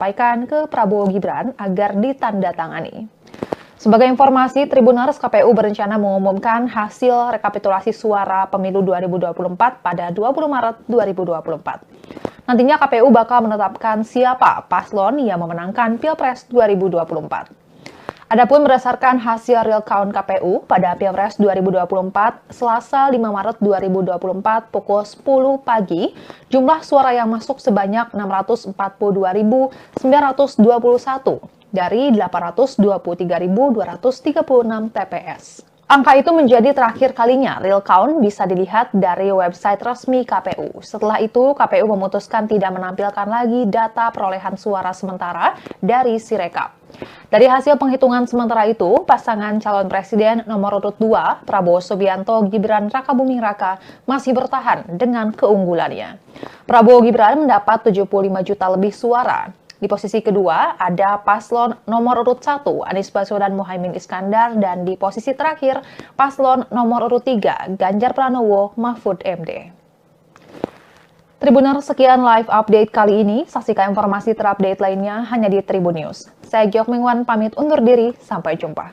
disampaikan ke Prabowo Gibran agar ditandatangani. Sebagai informasi, Tribuners KPU berencana mengumumkan hasil rekapitulasi suara pemilu 2024 pada 20 Maret 2024. Nantinya KPU bakal menetapkan siapa paslon yang memenangkan Pilpres 2024. Adapun berdasarkan hasil real count KPU pada Pilpres 2024, Selasa 5 Maret 2024 pukul 10 pagi, jumlah suara yang masuk sebanyak 642.921 dari 823.236 TPS. Angka itu menjadi terakhir kalinya real count bisa dilihat dari website resmi KPU. Setelah itu, KPU memutuskan tidak menampilkan lagi data perolehan suara sementara dari Sirekap. Dari hasil penghitungan sementara itu, pasangan calon presiden nomor urut 2, Prabowo Subianto Gibran Rakabuming Raka, masih bertahan dengan keunggulannya. Prabowo Gibran mendapat 75 juta lebih suara. Di posisi kedua ada paslon nomor urut 1, Anies Baswedan Muhaimin Iskandar, dan di posisi terakhir paslon nomor urut 3, Ganjar Pranowo Mahfud MD. Tribuners, sekian live update kali ini. Saksikan informasi terupdate lainnya hanya di Tribun News. Saya Gyok Mingwan pamit undur diri, sampai jumpa.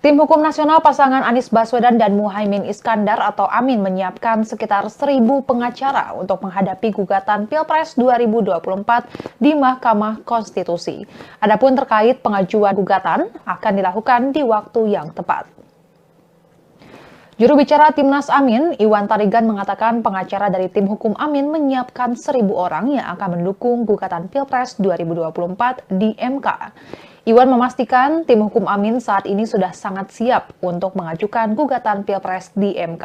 Tim Hukum Nasional pasangan Anies Baswedan dan Muhaimin Iskandar atau Amin menyiapkan sekitar 1.000 pengacara untuk menghadapi gugatan Pilpres 2024 di Mahkamah Konstitusi. Adapun terkait pengajuan gugatan akan dilakukan di waktu yang tepat. Juru bicara Timnas Amin, Iwan Tarigan, mengatakan pengacara dari tim hukum Amin menyiapkan 1.000 orang yang akan mendukung gugatan Pilpres 2024 di MK. Iwan memastikan tim hukum Amin saat ini sudah sangat siap untuk mengajukan gugatan Pilpres di MK.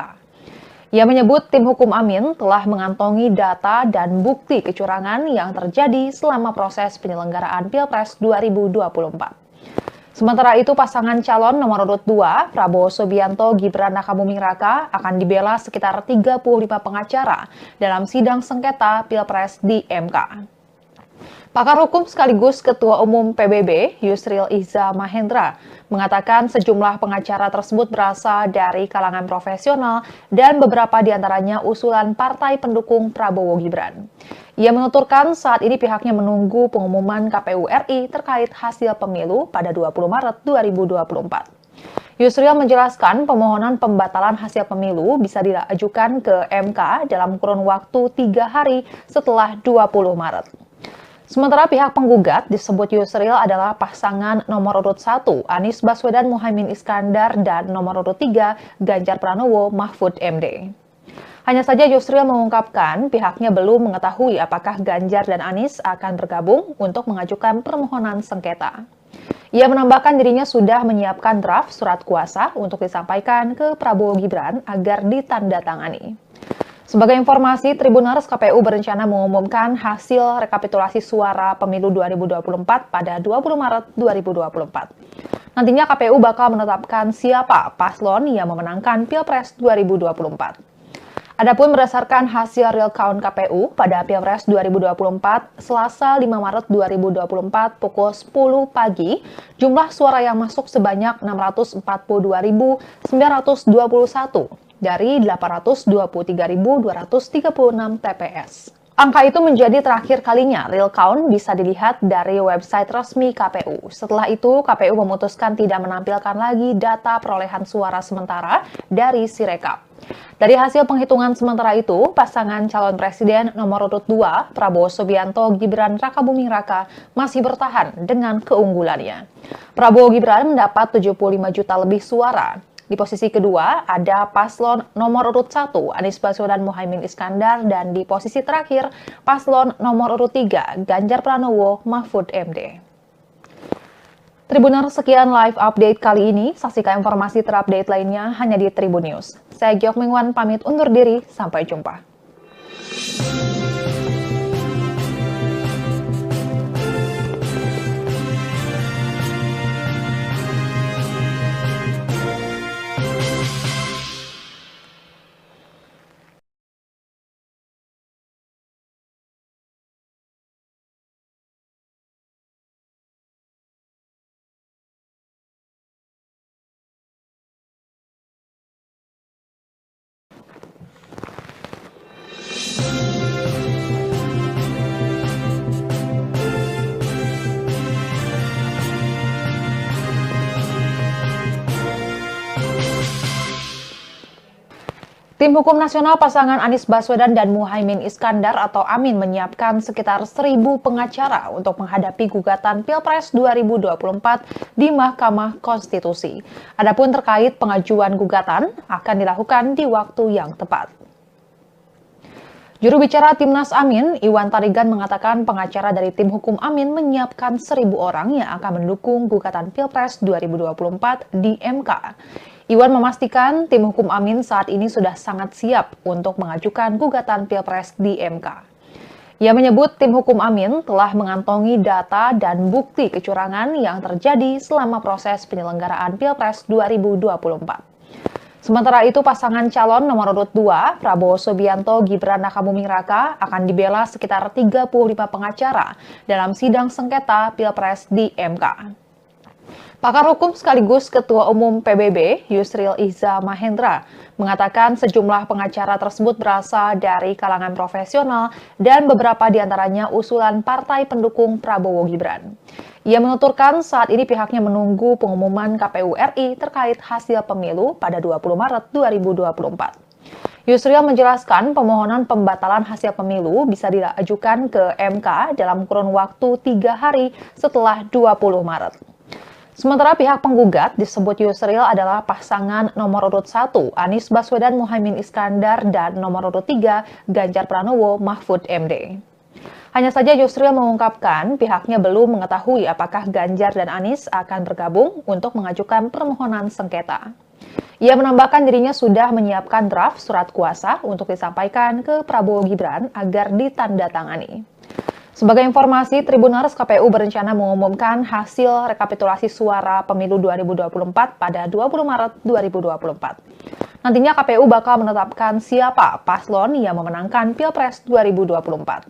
Ia menyebut tim hukum Amin telah mengantongi data dan bukti kecurangan yang terjadi selama proses penyelenggaraan Pilpres 2024. Sementara itu, pasangan calon nomor urut 2, Prabowo Subianto Gibran Rakabuming Raka, akan dibela sekitar 35 pengacara dalam sidang sengketa Pilpres di MK. Pakar hukum sekaligus Ketua Umum PBB, Yusril Iza Mahendra, mengatakan sejumlah pengacara tersebut berasal dari kalangan profesional dan beberapa diantaranya usulan partai pendukung Prabowo Gibran. Ia menuturkan saat ini pihaknya menunggu pengumuman KPU RI terkait hasil pemilu pada 20 Maret 2024. Yusril menjelaskan pemohonan pembatalan hasil pemilu bisa diajukan ke MK dalam kurun waktu 3 hari setelah 20 Maret. Sementara pihak penggugat disebut Yusril adalah pasangan nomor urut 1, Anies Baswedan Muhaimin Iskandar, dan nomor urut 3, Ganjar Pranowo Mahfud MD. Hanya saja Yusril mengungkapkan pihaknya belum mengetahui apakah Ganjar dan Anies akan bergabung untuk mengajukan permohonan sengketa. Ia menambahkan dirinya sudah menyiapkan draft surat kuasa untuk disampaikan ke Prabowo Gibran agar ditandatangani. Sebagai informasi, Tribuners KPU berencana mengumumkan hasil rekapitulasi suara pemilu 2024 pada 20 Maret 2024. Nantinya KPU bakal menetapkan siapa paslon yang memenangkan Pilpres 2024. Adapun berdasarkan hasil real count KPU pada Pilpres 2024, Selasa 5 Maret 2024 pukul 10 pagi, jumlah suara yang masuk sebanyak 642.921 dari 823.236 TPS. Angka itu menjadi terakhir kalinya real count bisa dilihat dari website resmi KPU. Setelah itu, KPU memutuskan tidak menampilkan lagi data perolehan suara sementara dari Sirekap. Dari hasil penghitungan sementara itu, pasangan calon presiden nomor urut 2, Prabowo Subianto Gibran Rakabuming Raka, masih bertahan dengan keunggulannya. Prabowo Gibran mendapat 75 juta lebih suara. Di posisi kedua ada paslon nomor urut 1, Anies Baswedan Muhaimin Iskandar, dan di posisi terakhir paslon nomor urut 3, Ganjar Pranowo Mahfud MD. Tribuners, sekian live update kali ini. Saksikan informasi terupdate lainnya hanya di Tribun News. Saya Giok Mingwan pamit undur diri, sampai jumpa. Tim Hukum Nasional pasangan Anies Baswedan dan Muhaimin Iskandar atau Amin menyiapkan sekitar 1.000 pengacara untuk menghadapi gugatan Pilpres 2024 di Mahkamah Konstitusi. Adapun terkait pengajuan gugatan akan dilakukan di waktu yang tepat. Juru bicara Timnas Amin, Iwan Tarigan mengatakan pengacara dari tim hukum Amin menyiapkan 1.000 orang yang akan mendukung gugatan Pilpres 2024 di MK. Iwan memastikan tim hukum Amin saat ini sudah sangat siap untuk mengajukan gugatan Pilpres di MK. Ia menyebut tim hukum Amin telah mengantongi data dan bukti kecurangan yang terjadi selama proses penyelenggaraan Pilpres 2024. Sementara itu, pasangan calon nomor urut 2, Prabowo Subianto Gibran Rakabuming Raka, akan dibela sekitar 35 pengacara dalam sidang sengketa Pilpres di MK. Pakar hukum sekaligus Ketua Umum PBB, Yusril Iza Mahendra, mengatakan sejumlah pengacara tersebut berasal dari kalangan profesional dan beberapa diantaranya usulan partai pendukung Prabowo Gibran. Ia menuturkan saat ini pihaknya menunggu pengumuman KPU RI terkait hasil pemilu pada 20 Maret 2024. Yusril menjelaskan permohonan pembatalan hasil pemilu bisa diajukan ke MK dalam kurun waktu 3 hari setelah 20 Maret. Sementara pihak penggugat disebut Yusril adalah pasangan nomor urut 1 Anies Baswedan Muhaimin Iskandar dan nomor urut 3 Ganjar Pranowo Mahfud MD. Hanya saja Yusril mengungkapkan pihaknya belum mengetahui apakah Ganjar dan Anies akan bergabung untuk mengajukan permohonan sengketa. Ia menambahkan dirinya sudah menyiapkan draft surat kuasa untuk disampaikan ke Prabowo Gibran agar ditandatangani. Sebagai informasi, Tribuners, KPU berencana mengumumkan hasil rekapitulasi suara pemilu 2024 pada 20 Maret 2024. Nantinya KPU bakal menetapkan siapa paslon yang memenangkan Pilpres 2024.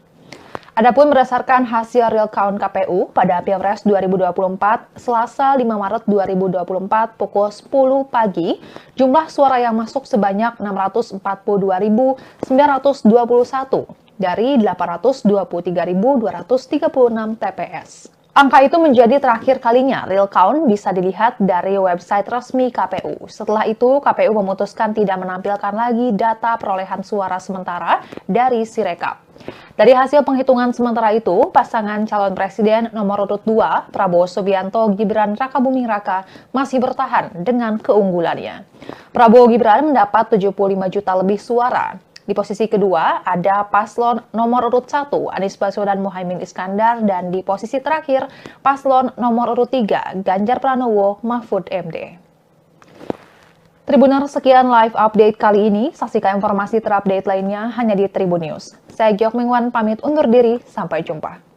Adapun berdasarkan hasil real count KPU pada Pilpres 2024, Selasa 5 Maret 2024 pukul 10 pagi, jumlah suara yang masuk sebanyak 642.921 dari 823.236 TPS. Angka itu menjadi terakhir kalinya real count bisa dilihat dari website resmi KPU. Setelah itu, KPU memutuskan tidak menampilkan lagi data perolehan suara sementara dari Sirekap. Dari hasil penghitungan sementara itu, pasangan calon presiden nomor urut 2, Prabowo Subianto Gibran Rakabuming Raka, masih bertahan dengan keunggulannya. Prabowo Gibran mendapat 75 juta lebih suara. Di posisi kedua ada paslon nomor urut 1 Anies Baswedan Muhaimin Iskandar dan di posisi terakhir paslon nomor urut 3 Ganjar Pranowo Mahfud MD. Tribuners, sekian live update kali ini. Saksikan informasi terupdate lainnya hanya di Tribun News. Saya Giok Mingwan pamit undur diri, sampai jumpa.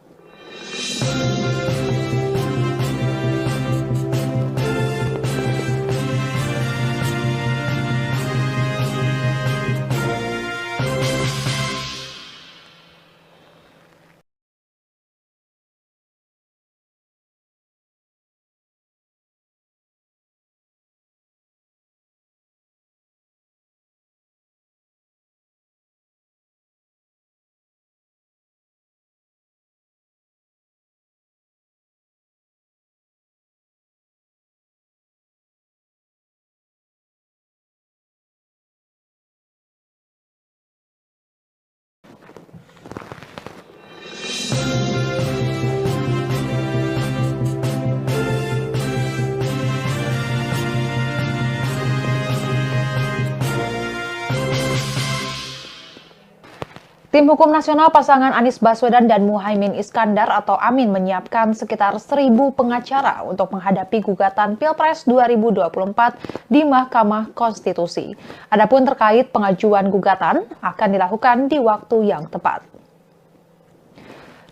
Tim Hukum Nasional pasangan Anies Baswedan dan Muhaimin Iskandar atau Amin menyiapkan sekitar 1.000 pengacara untuk menghadapi gugatan Pilpres 2024 di Mahkamah Konstitusi. Adapun terkait pengajuan gugatan akan dilakukan di waktu yang tepat.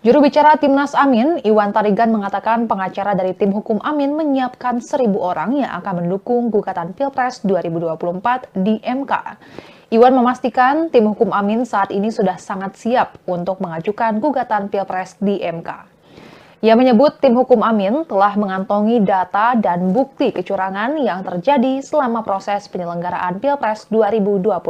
Juru bicara Timnas Amin, Iwan Tarigan mengatakan pengacara dari tim hukum Amin menyiapkan 1.000 orang yang akan mendukung gugatan Pilpres 2024 di MK. Iwan memastikan tim hukum Amin saat ini sudah sangat siap untuk mengajukan gugatan Pilpres di MK. Ia menyebut tim hukum Amin telah mengantongi data dan bukti kecurangan yang terjadi selama proses penyelenggaraan Pilpres 2024.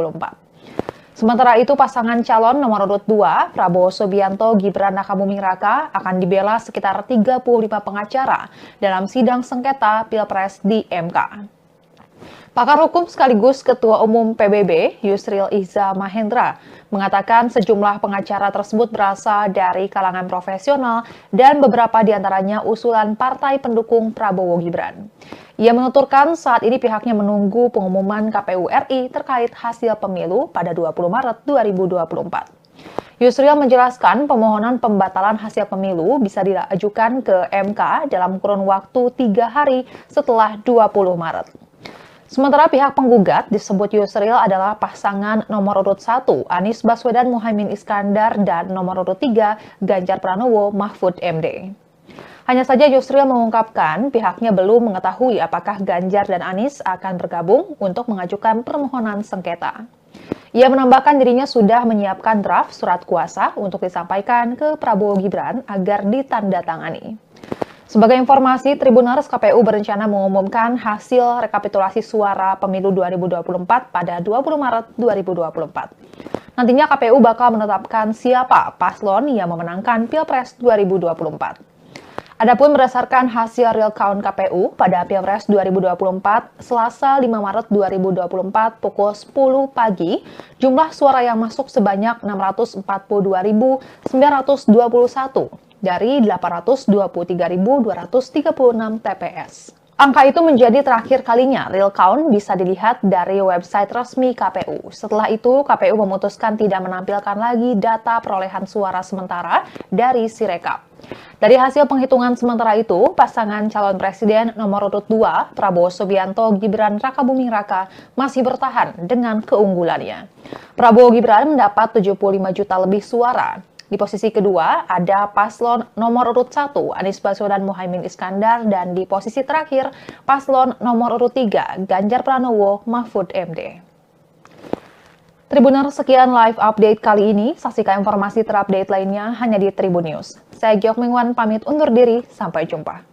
Sementara itu, pasangan calon nomor urut 2, Prabowo Subianto Gibran Rakabuming Raka, akan dibela sekitar 35 pengacara dalam sidang sengketa Pilpres di MK. Pakar hukum sekaligus Ketua Umum PBB, Yusril Ihza Mahendra, mengatakan sejumlah pengacara tersebut berasal dari kalangan profesional dan beberapa diantaranya usulan partai pendukung Prabowo Gibran. Ia menuturkan saat ini pihaknya menunggu pengumuman KPU RI terkait hasil pemilu pada 20 Maret 2024. Yusril menjelaskan pemohonan pembatalan hasil pemilu bisa diajukan ke MK dalam kurun waktu 3 hari setelah 20 Maret. Sementara pihak penggugat disebut Yusril adalah pasangan nomor urut 1 Anies Baswedan Muhaimin Iskandar dan nomor urut 3 Ganjar Pranowo Mahfud MD. Hanya saja Yusril mengungkapkan pihaknya belum mengetahui apakah Ganjar dan Anies akan bergabung untuk mengajukan permohonan sengketa. Ia menambahkan dirinya sudah menyiapkan draft surat kuasa untuk disampaikan ke Prabowo Gibran agar ditandatangani. Sebagai informasi, Tribuners KPU berencana mengumumkan hasil rekapitulasi suara pemilu 2024 pada 20 Maret 2024. Nantinya KPU bakal menetapkan siapa paslon yang memenangkan Pilpres 2024. Adapun berdasarkan hasil real count KPU pada Pilpres 2024, Selasa 5 Maret 2024 pukul 10 pagi, jumlah suara yang masuk sebanyak 642.921 dari 823.236 TPS. Angka itu menjadi terakhir kalinya real count bisa dilihat dari website resmi KPU. Setelah itu, KPU memutuskan tidak menampilkan lagi data perolehan suara sementara dari Sirekap. Dari hasil penghitungan sementara itu, pasangan calon presiden nomor urut 2, Prabowo Subianto Gibran Rakabuming Raka, masih bertahan dengan keunggulannya. Prabowo Gibran mendapat 75 juta lebih suara. Di posisi kedua ada paslon nomor urut 1 Anies Baswedan Muhaimin Iskandar dan di posisi terakhir paslon nomor urut 3 Ganjar Pranowo Mahfud MD. Tribuners, sekian live update kali ini. Saksikan informasi terupdate lainnya hanya di Tribun News. Saya Giok Mingwan pamit undur diri, sampai jumpa.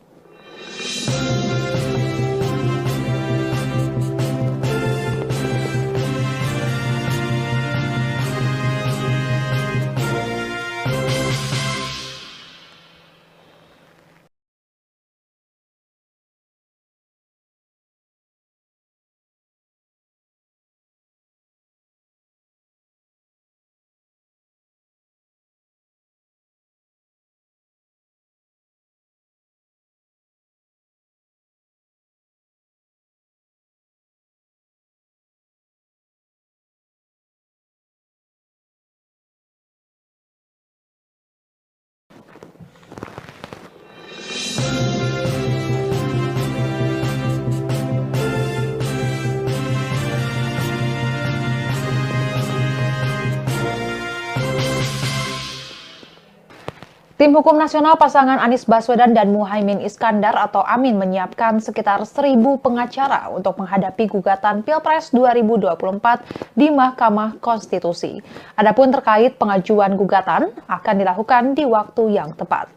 Tim Hukum Nasional pasangan Anies Baswedan dan Muhaimin Iskandar atau Amin menyiapkan sekitar 1.000 pengacara untuk menghadapi gugatan Pilpres 2024 di Mahkamah Konstitusi. Adapun terkait pengajuan gugatan akan dilakukan di waktu yang tepat.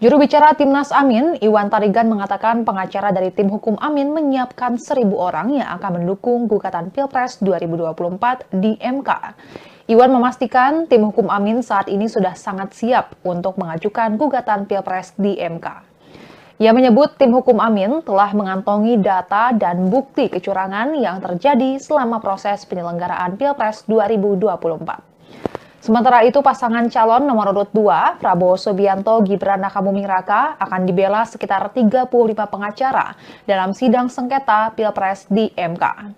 Juru bicara Timnas Amin, Iwan Tarigan mengatakan pengacara dari tim hukum Amin menyiapkan 1.000 orang yang akan mendukung gugatan Pilpres 2024 di MK. Iwan memastikan tim hukum Amin saat ini sudah sangat siap untuk mengajukan gugatan Pilpres di MK. Ia menyebut tim hukum Amin telah mengantongi data dan bukti kecurangan yang terjadi selama proses penyelenggaraan Pilpres 2024. Sementara itu, pasangan calon nomor urut 2, Prabowo Subianto Gibran Rakabuming Raka, akan dibela sekitar 35 pengacara dalam sidang sengketa Pilpres di MK.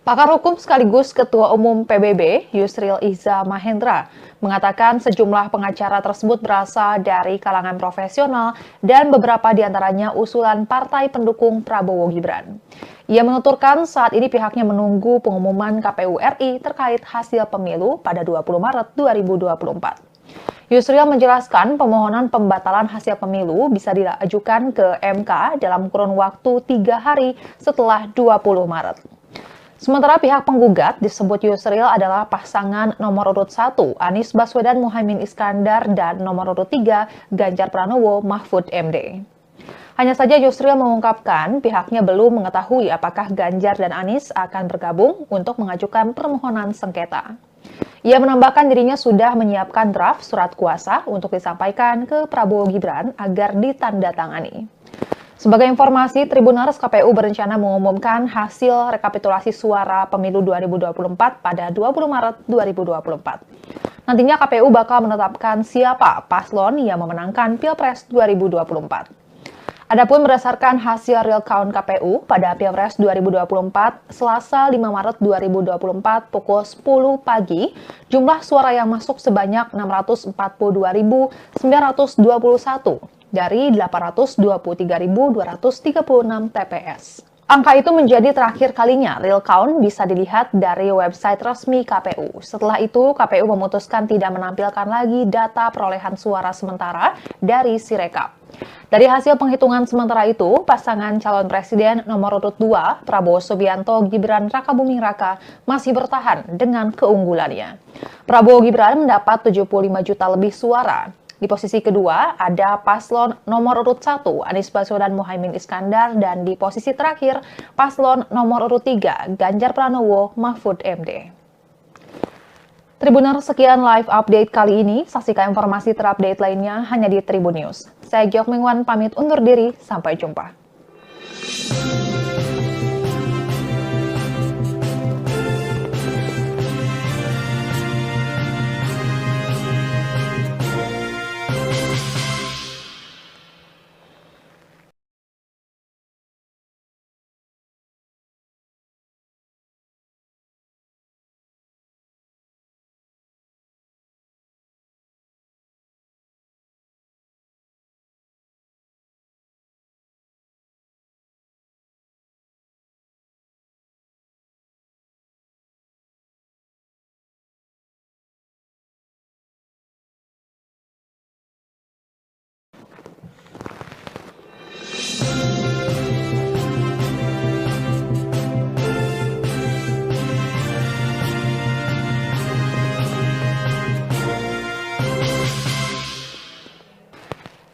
Pakar hukum sekaligus Ketua Umum PBB, Yusril Iza Mahendra, mengatakan sejumlah pengacara tersebut berasal dari kalangan profesional dan beberapa diantaranya usulan partai pendukung Prabowo Gibran. Ia menuturkan saat ini pihaknya menunggu pengumuman KPU RI terkait hasil pemilu pada 20 Maret 2024. Yusril menjelaskan pemohonan pembatalan hasil pemilu bisa diajukan ke MK dalam kurun waktu 3 hari setelah 20 Maret. Sementara pihak penggugat disebut Yusril adalah pasangan nomor urut 1 Anies Baswedan Muhaimin Iskandar dan nomor urut 3 Ganjar Pranowo Mahfud MD. Hanya saja Yusril mengungkapkan pihaknya belum mengetahui apakah Ganjar dan Anies akan bergabung untuk mengajukan permohonan sengketa. Ia menambahkan dirinya sudah menyiapkan draft surat kuasa untuk disampaikan ke Prabowo Gibran agar ditandatangani. Sebagai informasi, Tribuners KPU berencana mengumumkan hasil rekapitulasi suara pemilu 2024 pada 20 Maret 2024. Nantinya KPU bakal menetapkan siapa paslon yang memenangkan Pilpres 2024. Adapun berdasarkan hasil real count KPU pada Pilpres 2024, Selasa 5 Maret 2024 pukul 10 pagi, jumlah suara yang masuk sebanyak 642.921 dari 823.236 TPS. Angka itu menjadi terakhir kalinya real count bisa dilihat dari website resmi KPU. Setelah itu, KPU memutuskan tidak menampilkan lagi data perolehan suara sementara dari Sirekap. Dari hasil penghitungan sementara itu, pasangan calon presiden nomor urut 2, Prabowo Subianto Gibran Rakabuming Raka, masih bertahan dengan keunggulannya. Prabowo Gibran mendapat 75 juta lebih suara. Di posisi kedua ada paslon nomor urut 1 Anies Baswedan Muhaimin Iskandar dan di posisi terakhir paslon nomor urut 3 Ganjar Pranowo Mahfud MD. Tribuner, sekian live update kali ini. Saksikan informasi terupdate lainnya hanya di Tribun News. Saya Giok Mingwan pamit undur diri, sampai jumpa.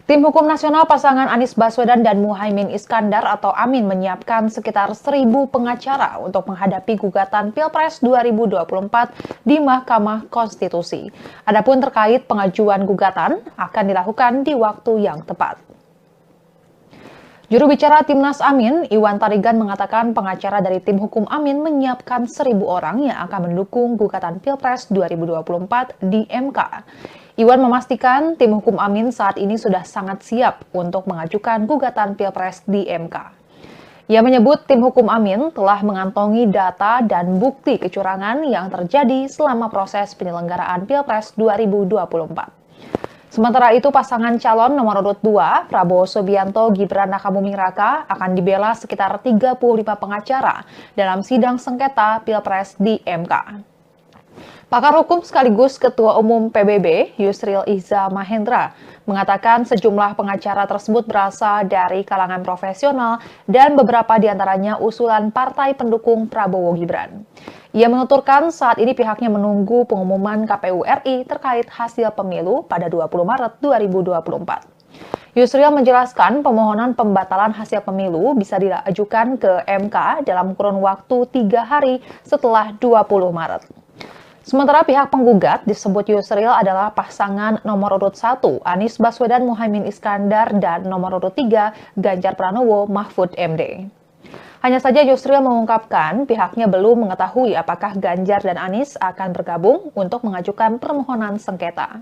Tim Hukum Nasional pasangan Anies Baswedan dan Muhaimin Iskandar atau Amin menyiapkan sekitar 1.000 pengacara untuk menghadapi gugatan Pilpres 2024 di Mahkamah Konstitusi. Adapun terkait pengajuan gugatan akan dilakukan di waktu yang tepat. Juru bicara Timnas Amin, Iwan Tarigan mengatakan pengacara dari tim hukum Amin menyiapkan 1.000 orang yang akan mendukung gugatan Pilpres 2024 di MK. Iwan memastikan tim hukum Amin saat ini sudah sangat siap untuk mengajukan gugatan Pilpres di MK. Ia menyebut tim hukum Amin telah mengantongi data dan bukti kecurangan yang terjadi selama proses penyelenggaraan Pilpres 2024. Sementara itu, pasangan calon nomor urut 2, Prabowo Subianto Gibran Rakabuming Raka, akan dibela sekitar 35 pengacara dalam sidang sengketa Pilpres di MK. Pakar hukum sekaligus Ketua Umum PBB, Yusril Iza Mahendra, mengatakan sejumlah pengacara tersebut berasal dari kalangan profesional dan beberapa diantaranya usulan partai pendukung Prabowo Gibran. Ia menuturkan saat ini pihaknya menunggu pengumuman KPU RI terkait hasil pemilu pada 20 Maret 2024. Yusril menjelaskan pemohonan pembatalan hasil pemilu bisa diajukan ke MK dalam kurun waktu 3 hari setelah 20 Maret. Sementara pihak penggugat disebut Yusril adalah pasangan nomor urut 1 Anies Baswedan Muhaimin Iskandar dan nomor urut 3 Ganjar Pranowo Mahfud MD. Hanya saja Yusril mengungkapkan pihaknya belum mengetahui apakah Ganjar dan Anies akan bergabung untuk mengajukan permohonan sengketa.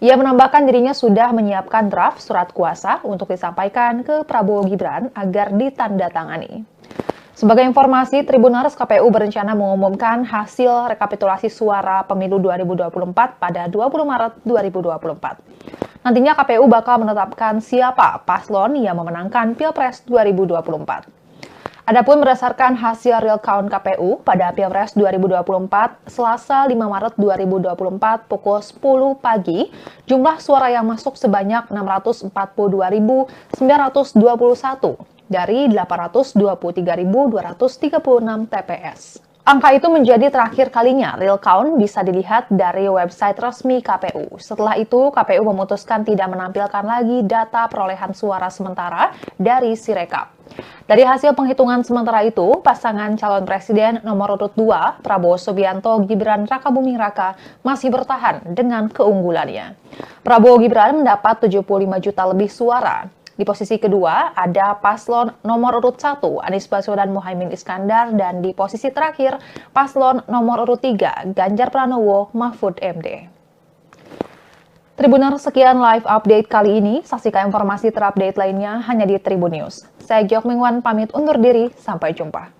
Ia menambahkan dirinya sudah menyiapkan draft surat kuasa untuk disampaikan ke Prabowo Gibran agar ditandatangani. Sebagai informasi, Tribuners, KPU berencana mengumumkan hasil rekapitulasi suara pemilu 2024 pada 20 Maret 2024. Nantinya KPU bakal menetapkan siapa paslon yang memenangkan Pilpres 2024. Adapun berdasarkan hasil real count KPU pada Pilpres 2024, Selasa 5 Maret 2024 pukul 10 pagi, jumlah suara yang masuk sebanyak 642.921 dari 823.236 TPS. Angka itu menjadi terakhir kalinya real count bisa dilihat dari website resmi KPU. Setelah itu, KPU memutuskan tidak menampilkan lagi data perolehan suara sementara dari Sirekap. Dari hasil penghitungan sementara itu, pasangan calon presiden nomor urut 2, Prabowo Subianto Gibran Rakabuming Raka, masih bertahan dengan keunggulannya. Prabowo Gibran mendapat 75 juta lebih suara. Di posisi kedua ada paslon nomor urut 1, Anies Baswedan Muhaimin Iskandar, dan di posisi terakhir paslon nomor urut 3, Ganjar Pranowo Mahfud MD. Tribuner, sekian live update kali ini. Saksikan informasi terupdate lainnya hanya di Tribun News. Saya Giok Mingwan pamit undur diri, sampai jumpa.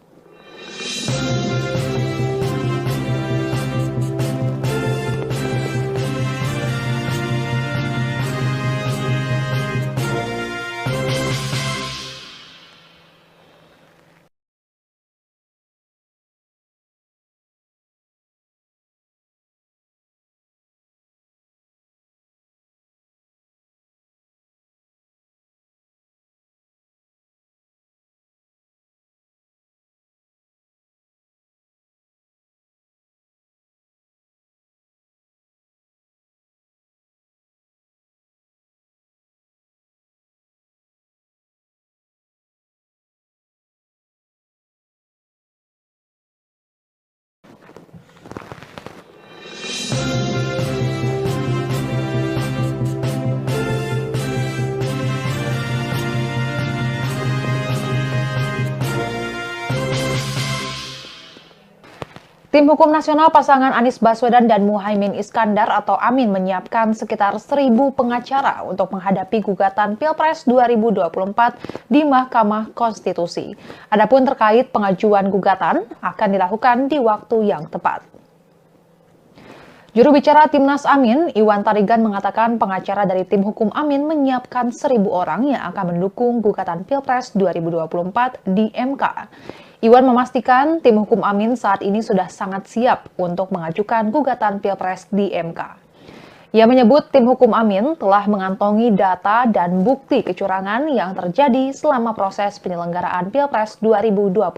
Tim Hukum Nasional pasangan Anies Baswedan dan Muhaimin Iskandar atau Amin menyiapkan sekitar 1.000 pengacara untuk menghadapi gugatan Pilpres 2024 di Mahkamah Konstitusi. Adapun terkait pengajuan gugatan akan dilakukan di waktu yang tepat. Juru bicara Timnas Amin, Iwan Tarigan mengatakan pengacara dari tim hukum Amin menyiapkan 1.000 orang yang akan mendukung gugatan Pilpres 2024 di MK. Iwan memastikan tim hukum Amin saat ini sudah sangat siap untuk mengajukan gugatan Pilpres di MK. Ia menyebut tim hukum Amin telah mengantongi data dan bukti kecurangan yang terjadi selama proses penyelenggaraan Pilpres 2024.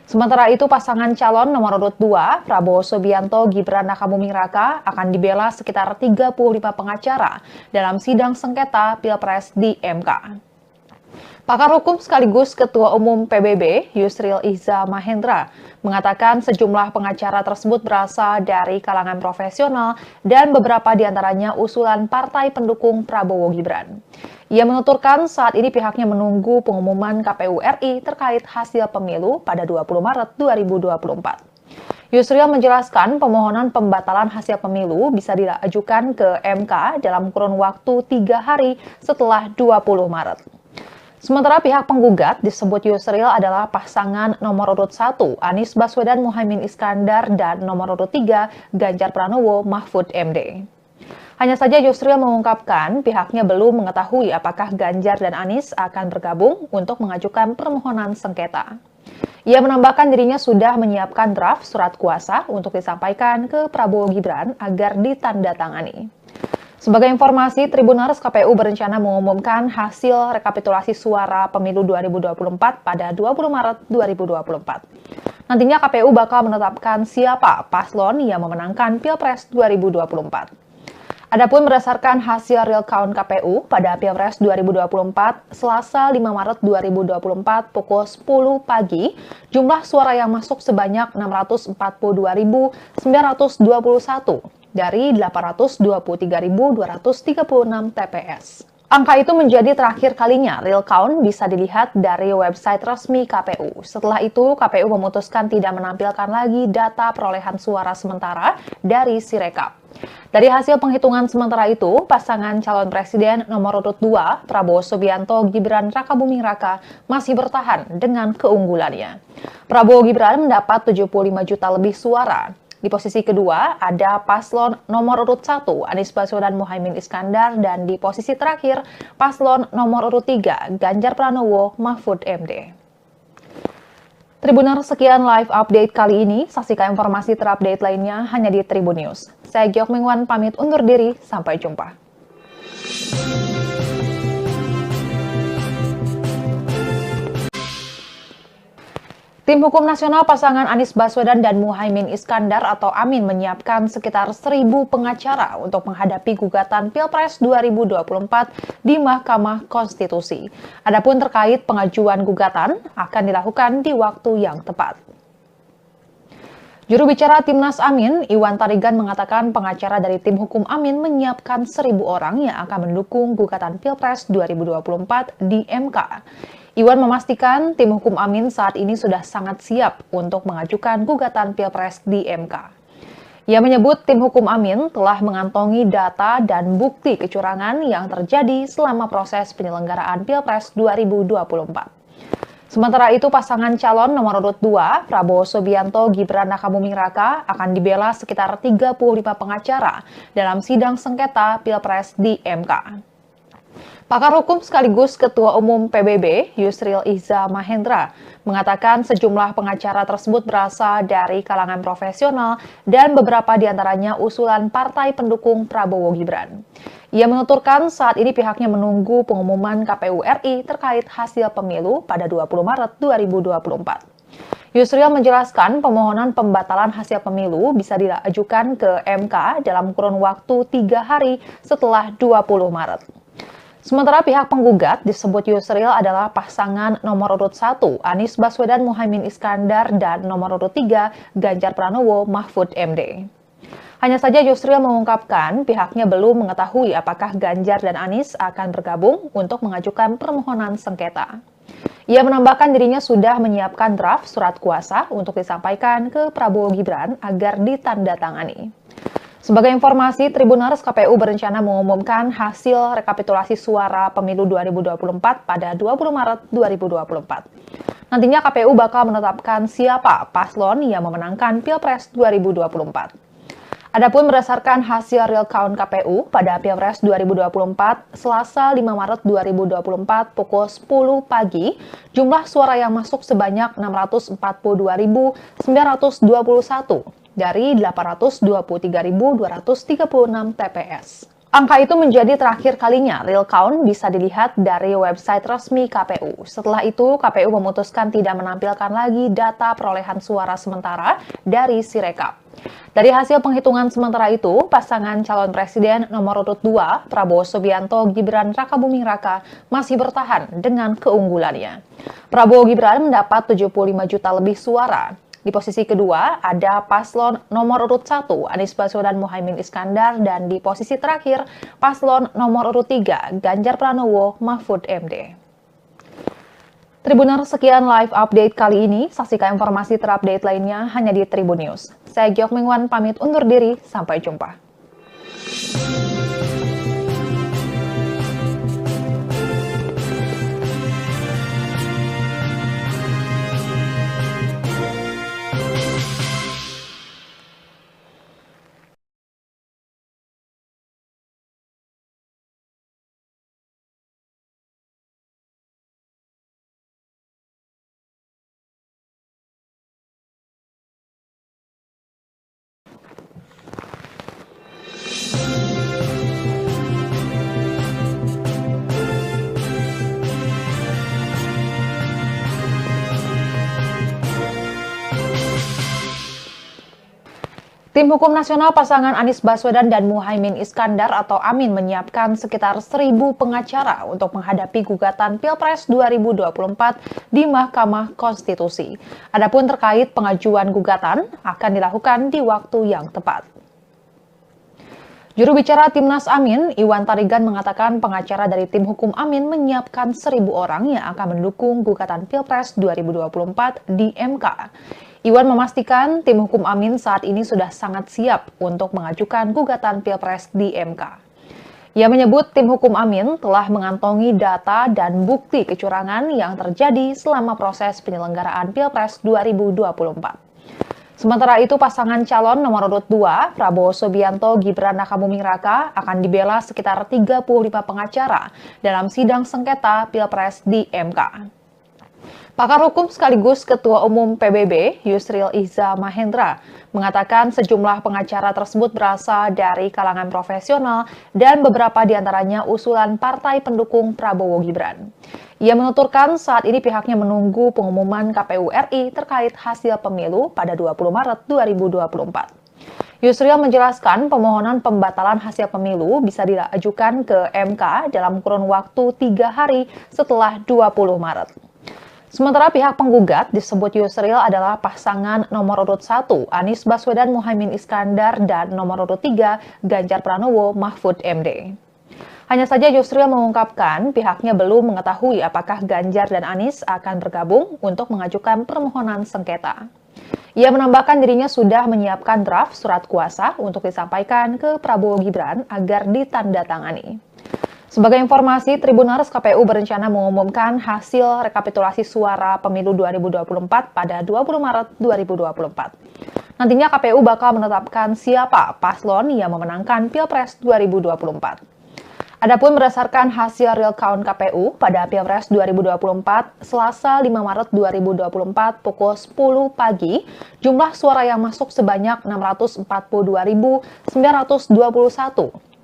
Sementara itu, pasangan calon nomor urut 2, Prabowo Subianto Gibran Rakabuming Raka, akan dibela sekitar 35 pengacara dalam sidang sengketa Pilpres di MK. Pakar hukum sekaligus Ketua Umum PBB, Yusril Iza Mahendra, mengatakan sejumlah pengacara tersebut berasal dari kalangan profesional dan beberapa diantaranya usulan partai pendukung Prabowo Gibran. Ia menuturkan saat ini pihaknya menunggu pengumuman KPU RI terkait hasil pemilu pada 20 Maret 2024. Yusril menjelaskan pemohonan pembatalan hasil pemilu bisa diajukan ke MK dalam kurun waktu 3 hari setelah 20 Maret. Sementara pihak penggugat disebut Yusril adalah pasangan nomor urut 1, Anies Baswedan Muhaimin Iskandar, dan nomor urut 3, Ganjar Pranowo Mahfud MD. Hanya saja Yusril mengungkapkan pihaknya belum mengetahui apakah Ganjar dan Anies akan bergabung untuk mengajukan permohonan sengketa. Ia menambahkan dirinya sudah menyiapkan draft surat kuasa untuk disampaikan ke Prabowo Gibran agar ditandatangani. Sebagai informasi, Tribuners, KPU berencana mengumumkan hasil rekapitulasi suara pemilu 2024 pada 20 Maret 2024. Nantinya KPU bakal menetapkan siapa paslon yang memenangkan Pilpres 2024. Adapun berdasarkan hasil real count KPU pada Pilpres 2024, Selasa 5 Maret 2024 pukul 10 pagi, jumlah suara yang masuk sebanyak 642.921 dari 823.236 TPS. Angka itu menjadi terakhir kalinya real count bisa dilihat dari website resmi KPU. Setelah itu, KPU memutuskan tidak menampilkan lagi data perolehan suara sementara dari Sirekap. Dari hasil penghitungan sementara itu, pasangan calon presiden nomor urut 2, Prabowo Subianto Gibran Rakabuming Raka, masih bertahan dengan keunggulannya. Prabowo Gibran mendapat 75 juta lebih suara. Di posisi kedua ada paslon nomor urut 1 Anies Baswedan Muhaimin Iskandar dan di posisi terakhir paslon nomor urut 3 Ganjar Pranowo Mahfud MD. Tribuners, sekian live update kali ini. Saksikan informasi terupdate lainnya hanya di Tribun News. Saya Gyok Mingwan pamit undur diri, sampai jumpa. Tim Hukum Nasional pasangan Anies Baswedan dan Muhaimin Iskandar atau Amin menyiapkan sekitar 1.000 pengacara untuk menghadapi gugatan Pilpres 2024 di Mahkamah Konstitusi. Adapun terkait pengajuan gugatan akan dilakukan di waktu yang tepat. Juru bicara Timnas Amin, Iwan Tarigan mengatakan pengacara dari tim hukum Amin menyiapkan 1.000 orang yang akan mendukung gugatan Pilpres 2024 di MK. Iwan memastikan tim hukum Amin saat ini sudah sangat siap untuk mengajukan gugatan Pilpres di MK. Ia menyebut tim hukum Amin telah mengantongi data dan bukti kecurangan yang terjadi selama proses penyelenggaraan Pilpres 2024. Sementara itu, pasangan calon nomor urut 2, Prabowo Subianto Gibran Rakabuming Raka, akan dibela sekitar 35 pengacara dalam sidang sengketa Pilpres di MK. Pakar hukum sekaligus Ketua Umum PBB, Yusril Iza Mahendra, mengatakan sejumlah pengacara tersebut berasal dari kalangan profesional dan beberapa diantaranya usulan partai pendukung Prabowo Gibran. Ia menuturkan saat ini pihaknya menunggu pengumuman KPU RI terkait hasil pemilu pada 20 Maret 2024. Yusril menjelaskan pemohonan pembatalan hasil pemilu bisa diajukan ke MK dalam kurun waktu 3 hari setelah 20 Maret. Sementara pihak penggugat disebut Yusril adalah pasangan nomor urut 1 Anies Baswedan Muhaimin Iskandar dan nomor urut 3 Ganjar Pranowo Mahfud MD. Hanya saja Yusril mengungkapkan pihaknya belum mengetahui apakah Ganjar dan Anies akan bergabung untuk mengajukan permohonan sengketa. Ia menambahkan dirinya sudah menyiapkan draft surat kuasa untuk disampaikan ke Prabowo Gibran agar ditandatangani. Sebagai informasi, Tribuners, KPU berencana mengumumkan hasil rekapitulasi suara pemilu 2024 pada 20 Maret 2024. Nantinya KPU bakal menetapkan siapa paslon yang memenangkan Pilpres 2024. Adapun berdasarkan hasil real count KPU pada Pilpres 2024, Selasa 5 Maret 2024 pukul 10 pagi, jumlah suara yang masuk sebanyak 642.921 dari 823.236 TPS. Angka itu menjadi terakhir kalinya real count bisa dilihat dari website resmi KPU. Setelah itu, KPU memutuskan tidak menampilkan lagi data perolehan suara sementara dari Sirekap. Dari hasil penghitungan sementara itu, pasangan calon presiden nomor urut 2, Prabowo Subianto Gibran Rakabuming Raka, masih bertahan dengan keunggulannya. Prabowo Gibran mendapat 75 juta lebih suara. Di posisi kedua ada paslon nomor urut 1 Anies Baswedan Muhaimin Iskandar dan di posisi terakhir paslon nomor urut 3 Ganjar Pranowo Mahfud MD. Tribuners, sekian live update kali ini. Saksikan informasi terupdate lainnya hanya di Tribun News. Saya Gyok Mingwan pamit undur diri, sampai jumpa. Tim Hukum Nasional pasangan Anies Baswedan dan Muhaimin Iskandar atau Amin menyiapkan sekitar 1.000 pengacara untuk menghadapi gugatan Pilpres 2024 di Mahkamah Konstitusi. Adapun terkait pengajuan gugatan akan dilakukan di waktu yang tepat. Juru bicara Timnas Amin, Iwan Tarigan mengatakan pengacara dari tim hukum Amin menyiapkan 1.000 orang yang akan mendukung gugatan Pilpres 2024 di MK. Iwan memastikan tim hukum Amin saat ini sudah sangat siap untuk mengajukan gugatan Pilpres di MK. Ia menyebut tim hukum Amin telah mengantongi data dan bukti kecurangan yang terjadi selama proses penyelenggaraan Pilpres 2024. Sementara itu, pasangan calon nomor urut 2, Prabowo Subianto Gibran Rakabuming Raka, akan dibela sekitar 35 pengacara dalam sidang sengketa Pilpres di MK. Pakar hukum sekaligus Ketua Umum PBB, Yusril Iza Mahendra, mengatakan sejumlah pengacara tersebut berasal dari kalangan profesional dan beberapa diantaranya usulan partai pendukung Prabowo Gibran. Ia menuturkan saat ini pihaknya menunggu pengumuman KPU RI terkait hasil pemilu pada 20 Maret 2024. Yusril menjelaskan pemohonan pembatalan hasil pemilu bisa diajukan ke MK dalam kurun waktu 3 hari setelah 20 Maret. Sementara pihak penggugat disebut Yusril adalah pasangan nomor urut 1 Anies Baswedan Muhaimin Iskandar dan nomor urut 3 Ganjar Pranowo Mahfud MD. Hanya saja Yusril mengungkapkan pihaknya belum mengetahui apakah Ganjar dan Anies akan bergabung untuk mengajukan permohonan sengketa. Ia menambahkan dirinya sudah menyiapkan draft surat kuasa untuk disampaikan ke Prabowo Gibran agar ditandatangani. Sebagai informasi, Tribuners KPU berencana mengumumkan hasil rekapitulasi suara pemilu 2024 pada 20 Maret 2024. Nantinya KPU bakal menetapkan siapa paslon yang memenangkan Pilpres 2024. Adapun berdasarkan hasil real count KPU pada Pilpres 2024, Selasa 5 Maret 2024 pukul 10 pagi, jumlah suara yang masuk sebanyak 642.921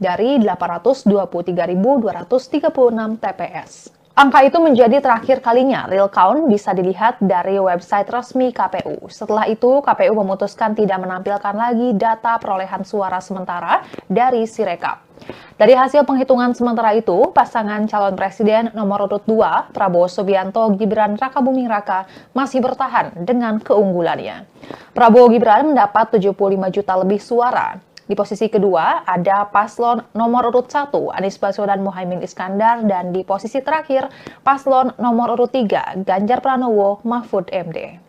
dari 823.236 TPS. Angka itu menjadi terakhir kalinya real count bisa dilihat dari website resmi KPU. Setelah itu, KPU memutuskan tidak menampilkan lagi data perolehan suara sementara dari Sirekap. Dari hasil penghitungan sementara itu, pasangan calon presiden nomor urut 2, Prabowo Subianto Gibran Rakabuming Raka, masih bertahan dengan keunggulannya. Prabowo Gibran mendapat 75 juta lebih suara. Di posisi kedua ada paslon nomor urut 1 Anies Baswedan Muhaimin Iskandar dan di posisi terakhir paslon nomor urut 3 Ganjar Pranowo Mahfud MD.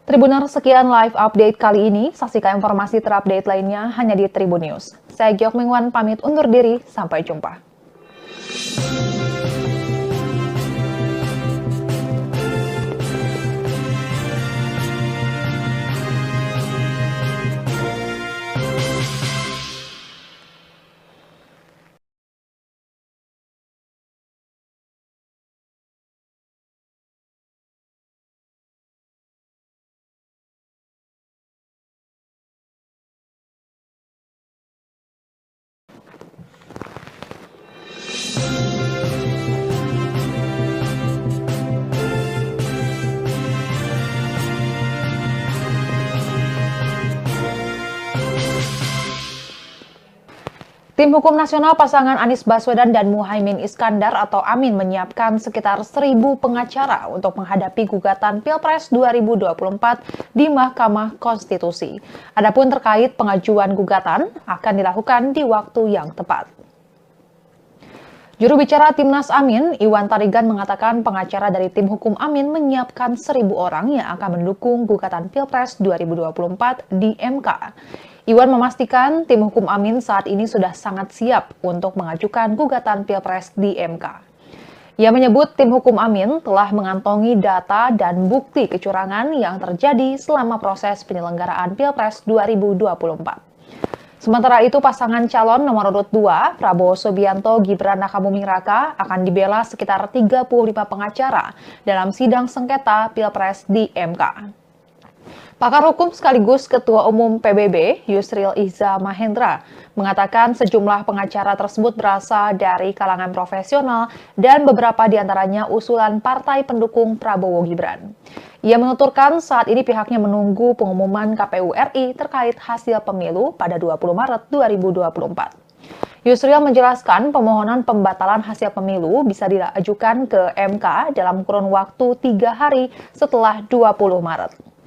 Tribuners, sekian live update kali ini. Saksikan informasi terupdate lainnya hanya di Tribun News. Saya Gyok Mingwan pamit undur diri, sampai jumpa. Tim Hukum Nasional pasangan Anies Baswedan dan Muhaimin Iskandar atau Amin menyiapkan sekitar 1.000 pengacara untuk menghadapi gugatan Pilpres 2024 di Mahkamah Konstitusi. Adapun terkait pengajuan gugatan akan dilakukan di waktu yang tepat. Juru bicara Timnas Amin, Iwan Tarigan mengatakan pengacara dari tim hukum Amin menyiapkan 1.000 orang yang akan mendukung gugatan Pilpres 2024 di MK. Iwan memastikan tim hukum Amin saat ini sudah sangat siap untuk mengajukan gugatan Pilpres di MK. Ia menyebut tim hukum Amin telah mengantongi data dan bukti kecurangan yang terjadi selama proses penyelenggaraan Pilpres 2024. Sementara itu, pasangan calon nomor urut 2, Prabowo Subianto Gibran Rakabuming Raka, akan dibela sekitar 35 pengacara dalam sidang sengketa Pilpres di MK. Pakar hukum sekaligus Ketua Umum PBB, Yusril Iza Mahendra, mengatakan sejumlah pengacara tersebut berasal dari kalangan profesional dan beberapa diantaranya usulan partai pendukung Prabowo Gibran. Ia menuturkan saat ini pihaknya menunggu pengumuman KPU RI terkait hasil pemilu pada 20 Maret 2024. Yusril menjelaskan pemohonan pembatalan hasil pemilu bisa diajukan ke MK dalam kurun waktu 3 hari setelah 20 Maret.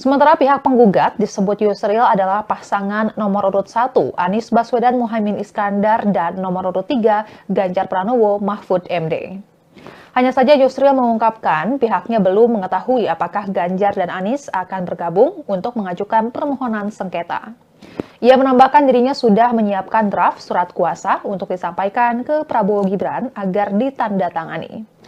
Sementara pihak penggugat disebut Yusril adalah pasangan nomor urut 1 Anies Baswedan Muhaimin Iskandar dan nomor urut 3 Ganjar Pranowo Mahfud MD. Hanya saja Yusril mengungkapkan pihaknya belum mengetahui apakah Ganjar dan Anies akan bergabung untuk mengajukan permohonan sengketa. Ia menambahkan dirinya sudah menyiapkan draft surat kuasa untuk disampaikan ke Prabowo Gibran agar ditandatangani.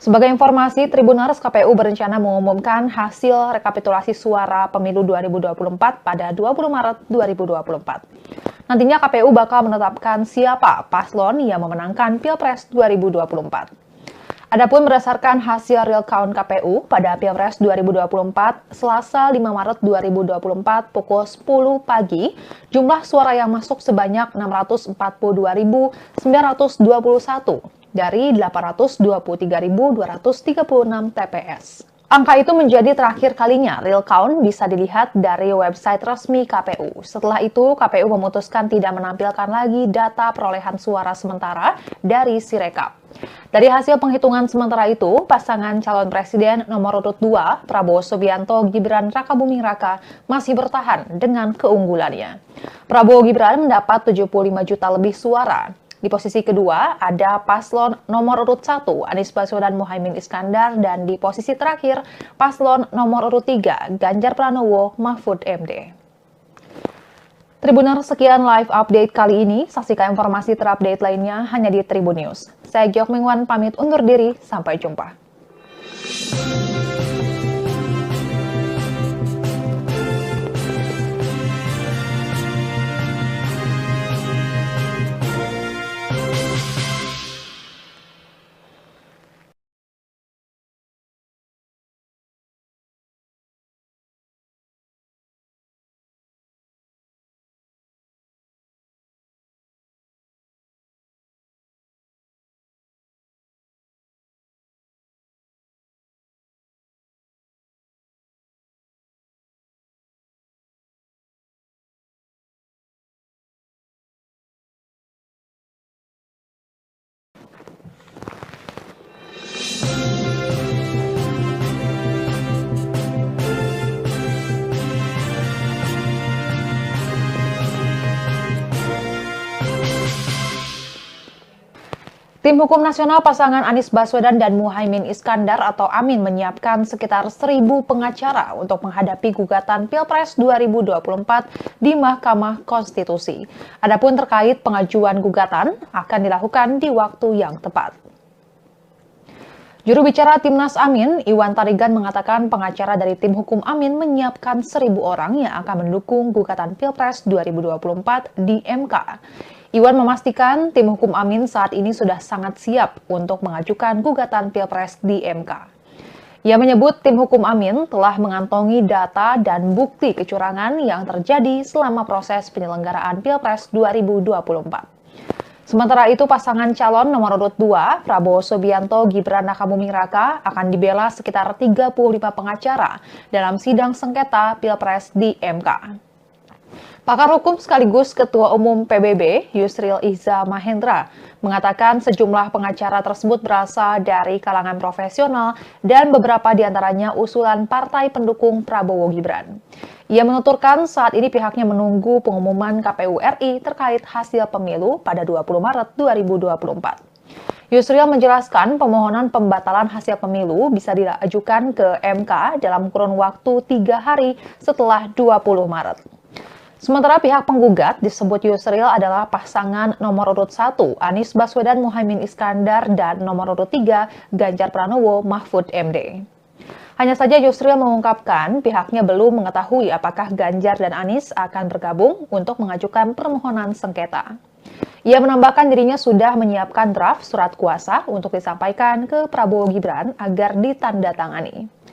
Sebagai informasi, Tribuners KPU berencana mengumumkan hasil rekapitulasi suara pemilu 2024 pada 20 Maret 2024. Nantinya KPU bakal menetapkan siapa paslon yang memenangkan Pilpres 2024. Adapun berdasarkan hasil real count KPU pada Pilpres 2024, Selasa 5 Maret 2024 pukul 10 pagi, jumlah suara yang masuk sebanyak 642.921 dari 823.236 TPS. Angka itu menjadi terakhir kalinya real count bisa dilihat dari website resmi KPU. Setelah itu, KPU memutuskan tidak menampilkan lagi data perolehan suara sementara dari Sirekap. Dari hasil penghitungan sementara itu, pasangan calon presiden nomor urut 2, Prabowo Subianto Gibran Rakabuming Raka, masih bertahan dengan keunggulannya. Prabowo Gibran mendapat 75 juta lebih suara. Di posisi kedua ada paslon nomor urut 1 Anies Baswedan Muhaimin Iskandar dan di posisi terakhir paslon nomor urut 3 Ganjar Pranowo Mahfud MD. Tribuner, sekian live update kali ini. Saksikan informasi terupdate lainnya hanya di Tribun News. Saya Giok Mingwan pamit undur diri, sampai jumpa. Tim Hukum Nasional pasangan Anies Baswedan dan Muhaimin Iskandar atau Amin menyiapkan sekitar 1.000 pengacara untuk menghadapi gugatan Pilpres 2024 di Mahkamah Konstitusi. Adapun terkait pengajuan gugatan akan dilakukan di waktu yang tepat. Juru bicara Timnas Amin, Iwan Tarigan mengatakan pengacara dari tim hukum Amin menyiapkan 1.000 orang yang akan mendukung gugatan Pilpres 2024 di MK. Iwan memastikan tim hukum Amin saat ini sudah sangat siap untuk mengajukan gugatan Pilpres di MK. Ia menyebut tim hukum Amin telah mengantongi data dan bukti kecurangan yang terjadi selama proses penyelenggaraan Pilpres 2024. Sementara itu, pasangan calon nomor urut 2, Prabowo Subianto Gibran Rakabuming Raka, akan dibela sekitar 35 pengacara dalam sidang sengketa Pilpres di MK. Pakar hukum sekaligus Ketua Umum PBB, Yusril Iza Mahendra, mengatakan sejumlah pengacara tersebut berasal dari kalangan profesional dan beberapa diantaranya usulan partai pendukung Prabowo Gibran. Ia menuturkan saat ini pihaknya menunggu pengumuman KPU RI terkait hasil pemilu pada 20 Maret 2024. Yusril menjelaskan pemohonan pembatalan hasil pemilu bisa diajukan ke MK dalam kurun waktu 3 hari setelah 20 Maret. Sementara pihak penggugat disebut Yusril adalah pasangan nomor urut 1 Anies Baswedan Muhaimin Iskandar dan nomor urut 3 Ganjar Pranowo Mahfud MD. Hanya saja Yusril mengungkapkan pihaknya belum mengetahui apakah Ganjar dan Anies akan bergabung untuk mengajukan permohonan sengketa. Ia menambahkan dirinya sudah menyiapkan draft surat kuasa untuk disampaikan ke Prabowo Gibran agar ditandatangani.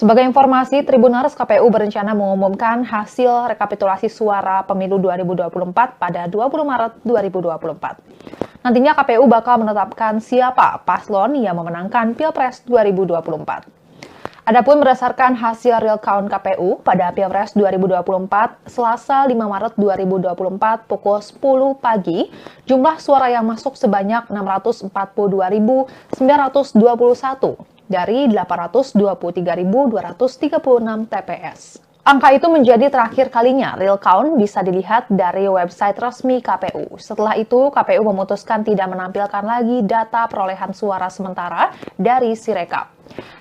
Sebagai informasi, Tribuners KPU berencana mengumumkan hasil rekapitulasi suara pemilu 2024 pada 20 Maret 2024. Nantinya KPU bakal menetapkan siapa paslon yang memenangkan Pilpres 2024. Adapun berdasarkan hasil real count KPU pada Pilpres 2024, Selasa 5 Maret 2024 pukul 10 pagi, jumlah suara yang masuk sebanyak 642.921 dari 823.236 TPS. Angka itu menjadi terakhir kalinya real count bisa dilihat dari website resmi KPU. Setelah itu, KPU memutuskan tidak menampilkan lagi data perolehan suara sementara dari Sirekap.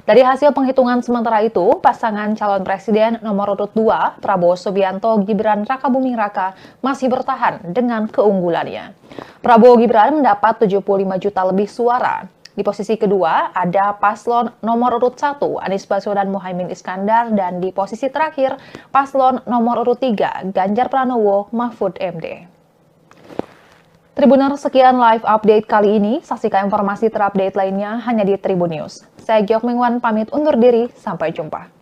Dari hasil penghitungan sementara itu, pasangan calon presiden nomor urut 2, Prabowo Subianto Gibran Rakabuming Raka, masih bertahan dengan keunggulannya. Prabowo Gibran mendapat 75 juta lebih suara. Di posisi kedua ada paslon nomor urut 1 Anies Baswedan Muhaimin Iskandar dan di posisi terakhir paslon nomor urut 3 Ganjar Pranowo Mahfud MD. Tribuners, sekian live update kali ini. Saksikan informasi terupdate lainnya hanya di Tribun News. Saya Giok Mingwan pamit undur diri, sampai jumpa.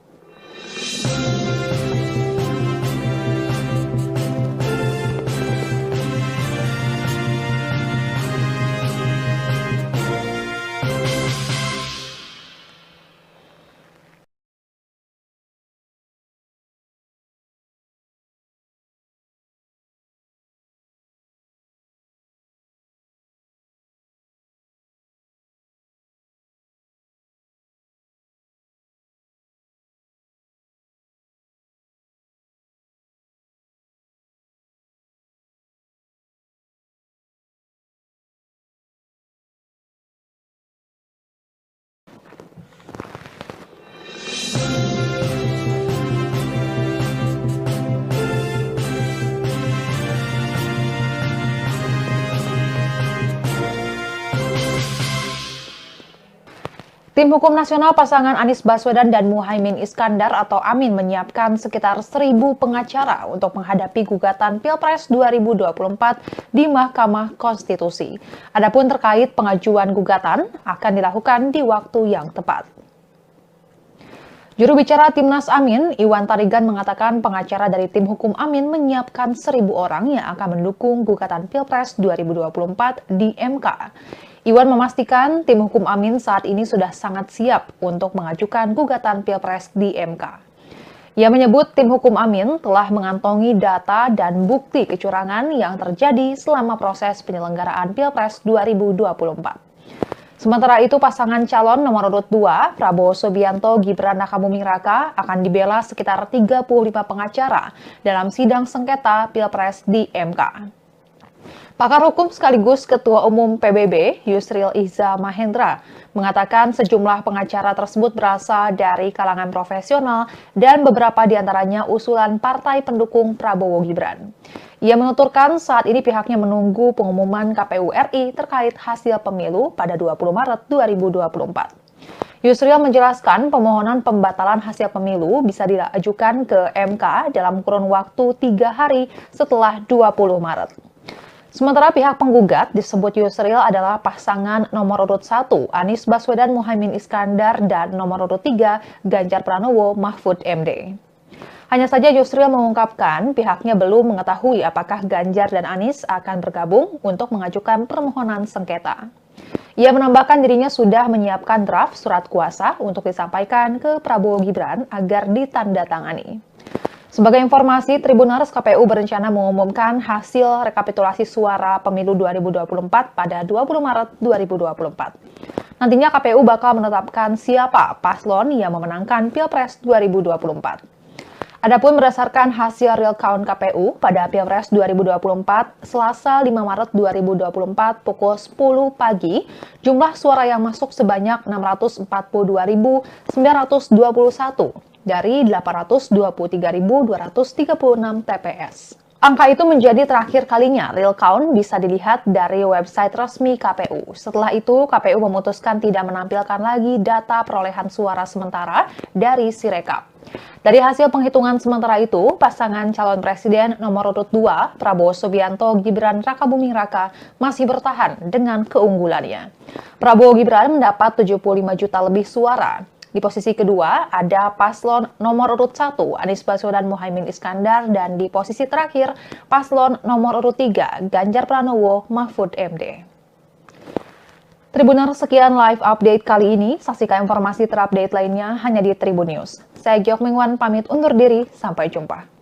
Tim Hukum Nasional pasangan Anies Baswedan dan Muhaimin Iskandar atau Amin menyiapkan sekitar 1.000 pengacara untuk menghadapi gugatan Pilpres 2024 di Mahkamah Konstitusi. Adapun terkait pengajuan gugatan akan dilakukan di waktu yang tepat. Juru bicara Timnas Amin, Iwan Tarigan mengatakan pengacara dari tim hukum Amin menyiapkan 1.000 orang yang akan mendukung gugatan Pilpres 2024 di MK. Iwan memastikan tim hukum Amin saat ini sudah sangat siap untuk mengajukan gugatan Pilpres di MK. Ia menyebut tim hukum Amin telah mengantongi data dan bukti kecurangan yang terjadi selama proses penyelenggaraan Pilpres 2024. Sementara itu, pasangan calon nomor urut 2, Prabowo Subianto Gibran Rakabuming Raka, akan dibela sekitar 35 pengacara dalam sidang sengketa Pilpres di MK. Pakar hukum sekaligus Ketua Umum PBB, Yusril Iza Mahendra, mengatakan sejumlah pengacara tersebut berasal dari kalangan profesional dan beberapa diantaranya usulan partai pendukung Prabowo Gibran. Ia menuturkan saat ini pihaknya menunggu pengumuman KPU RI terkait hasil pemilu pada 20 Maret 2024. Yusril menjelaskan permohonan pembatalan hasil pemilu bisa diajukan ke MK dalam kurun waktu 3 hari setelah 20 Maret. Sementara pihak penggugat disebut Yusril adalah pasangan nomor urut 1 Anies Baswedan Muhaimin Iskandar dan nomor urut 3 Ganjar Pranowo Mahfud MD. Hanya saja Yusril mengungkapkan pihaknya belum mengetahui apakah Ganjar dan Anies akan bergabung untuk mengajukan permohonan sengketa. Ia menambahkan dirinya sudah menyiapkan draft surat kuasa untuk disampaikan ke Prabowo Gibran agar ditandatangani. Sebagai informasi, Tribuners, KPU berencana mengumumkan hasil rekapitulasi suara pemilu 2024 pada 20 Maret 2024. Nantinya KPU bakal menetapkan siapa paslon yang memenangkan Pilpres 2024. Adapun berdasarkan hasil real count KPU pada Pilpres 2024, Selasa 5 Maret 2024 pukul 10 pagi, jumlah suara yang masuk sebanyak 642.921 dari 823.236 TPS. Angka itu menjadi terakhir kalinya real count bisa dilihat dari website resmi KPU. Setelah itu, KPU memutuskan tidak menampilkan lagi data perolehan suara sementara dari Sirekap. Dari hasil penghitungan sementara itu, pasangan calon presiden nomor urut 2, Prabowo Subianto Gibran Rakabuming Raka, masih bertahan dengan keunggulannya. Prabowo Gibran mendapat 75 juta lebih suara. Di posisi kedua ada paslon nomor urut 1 Anies Baswedan Muhaimin Iskandar dan di posisi terakhir paslon nomor urut 3 Ganjar Pranowo Mahfud MD. Tribuners, sekian live update kali ini. Saksikan informasi terupdate lainnya hanya di Tribun News. Saya Giok Mingwan pamit undur diri, sampai jumpa.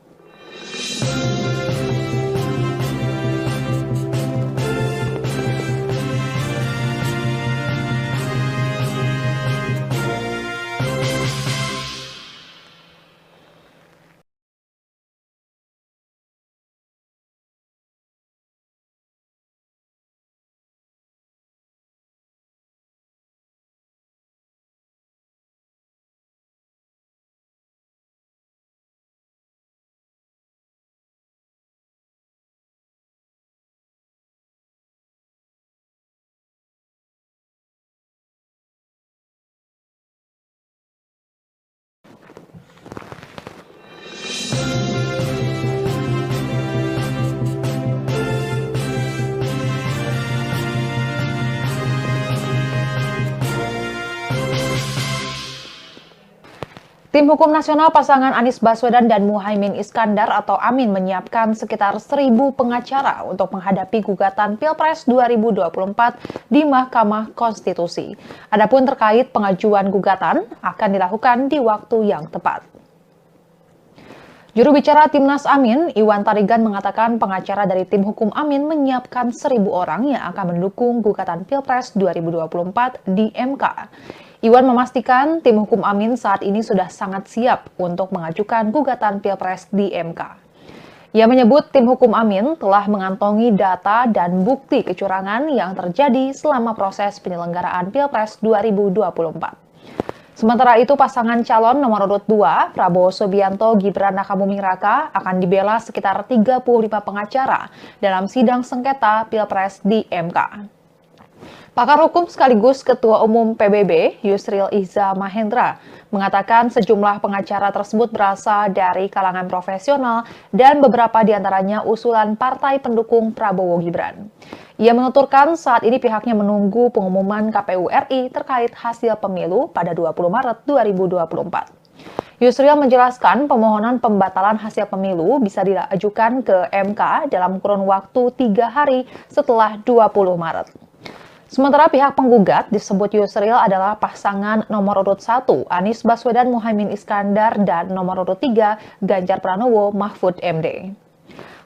Tim Hukum Nasional pasangan Anies Baswedan dan Muhaimin Iskandar atau Amin menyiapkan sekitar 1.000 pengacara untuk menghadapi gugatan Pilpres 2024 di Mahkamah Konstitusi. Adapun terkait pengajuan gugatan akan dilakukan di waktu yang tepat. Juru bicara Timnas Amin, Iwan Tarigan mengatakan pengacara dari tim hukum Amin menyiapkan 1.000 orang yang akan mendukung gugatan Pilpres 2024 di MK. Iwan memastikan tim hukum Amin saat ini sudah sangat siap untuk mengajukan gugatan Pilpres di MK. Ia menyebut tim hukum Amin telah mengantongi data dan bukti kecurangan yang terjadi selama proses penyelenggaraan Pilpres 2024. Sementara itu, pasangan calon nomor urut 2, Prabowo Subianto Gibran Rakabuming Raka, akan dibela sekitar 35 pengacara dalam sidang sengketa Pilpres di MK. Pakar hukum sekaligus Ketua Umum PBB, Yusril Iza Mahendra, mengatakan sejumlah pengacara tersebut berasal dari kalangan profesional dan beberapa diantaranya usulan partai pendukung Prabowo Gibran. Ia menuturkan saat ini pihaknya menunggu pengumuman KPU RI terkait hasil pemilu pada 20 Maret 2024. Yusril menjelaskan permohonan pembatalan hasil pemilu bisa diajukan ke MK dalam kurun waktu 3 hari setelah 20 Maret. Sementara pihak penggugat disebut Yusril adalah pasangan nomor urut 1 Anies Baswedan Muhaimin Iskandar dan nomor urut 3 Ganjar Pranowo Mahfud MD.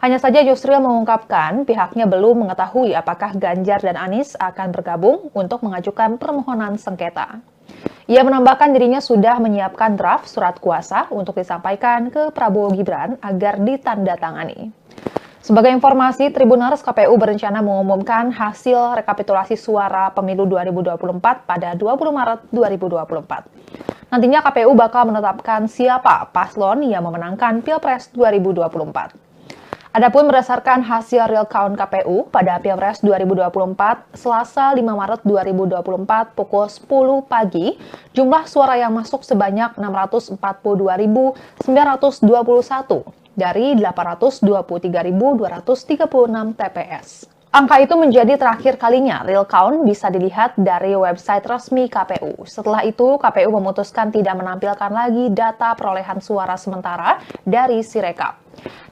Hanya saja Yusril mengungkapkan pihaknya belum mengetahui apakah Ganjar dan Anies akan bergabung untuk mengajukan permohonan sengketa. Ia menambahkan dirinya sudah menyiapkan draft surat kuasa untuk disampaikan ke Prabowo Gibran agar ditandatangani. Sebagai informasi, Tribuners KPU berencana mengumumkan hasil rekapitulasi suara pemilu 2024 pada 20 Maret 2024. Nantinya KPU bakal menetapkan siapa paslon yang memenangkan Pilpres 2024. Adapun berdasarkan hasil real count KPU pada Pilpres 2024, Selasa 5 Maret 2024 pukul 10 pagi, jumlah suara yang masuk sebanyak 642.921 dari 823.236 TPS. Angka itu menjadi terakhir kalinya real count bisa dilihat dari website resmi KPU. Setelah itu, KPU memutuskan tidak menampilkan lagi data perolehan suara sementara dari Sirekap.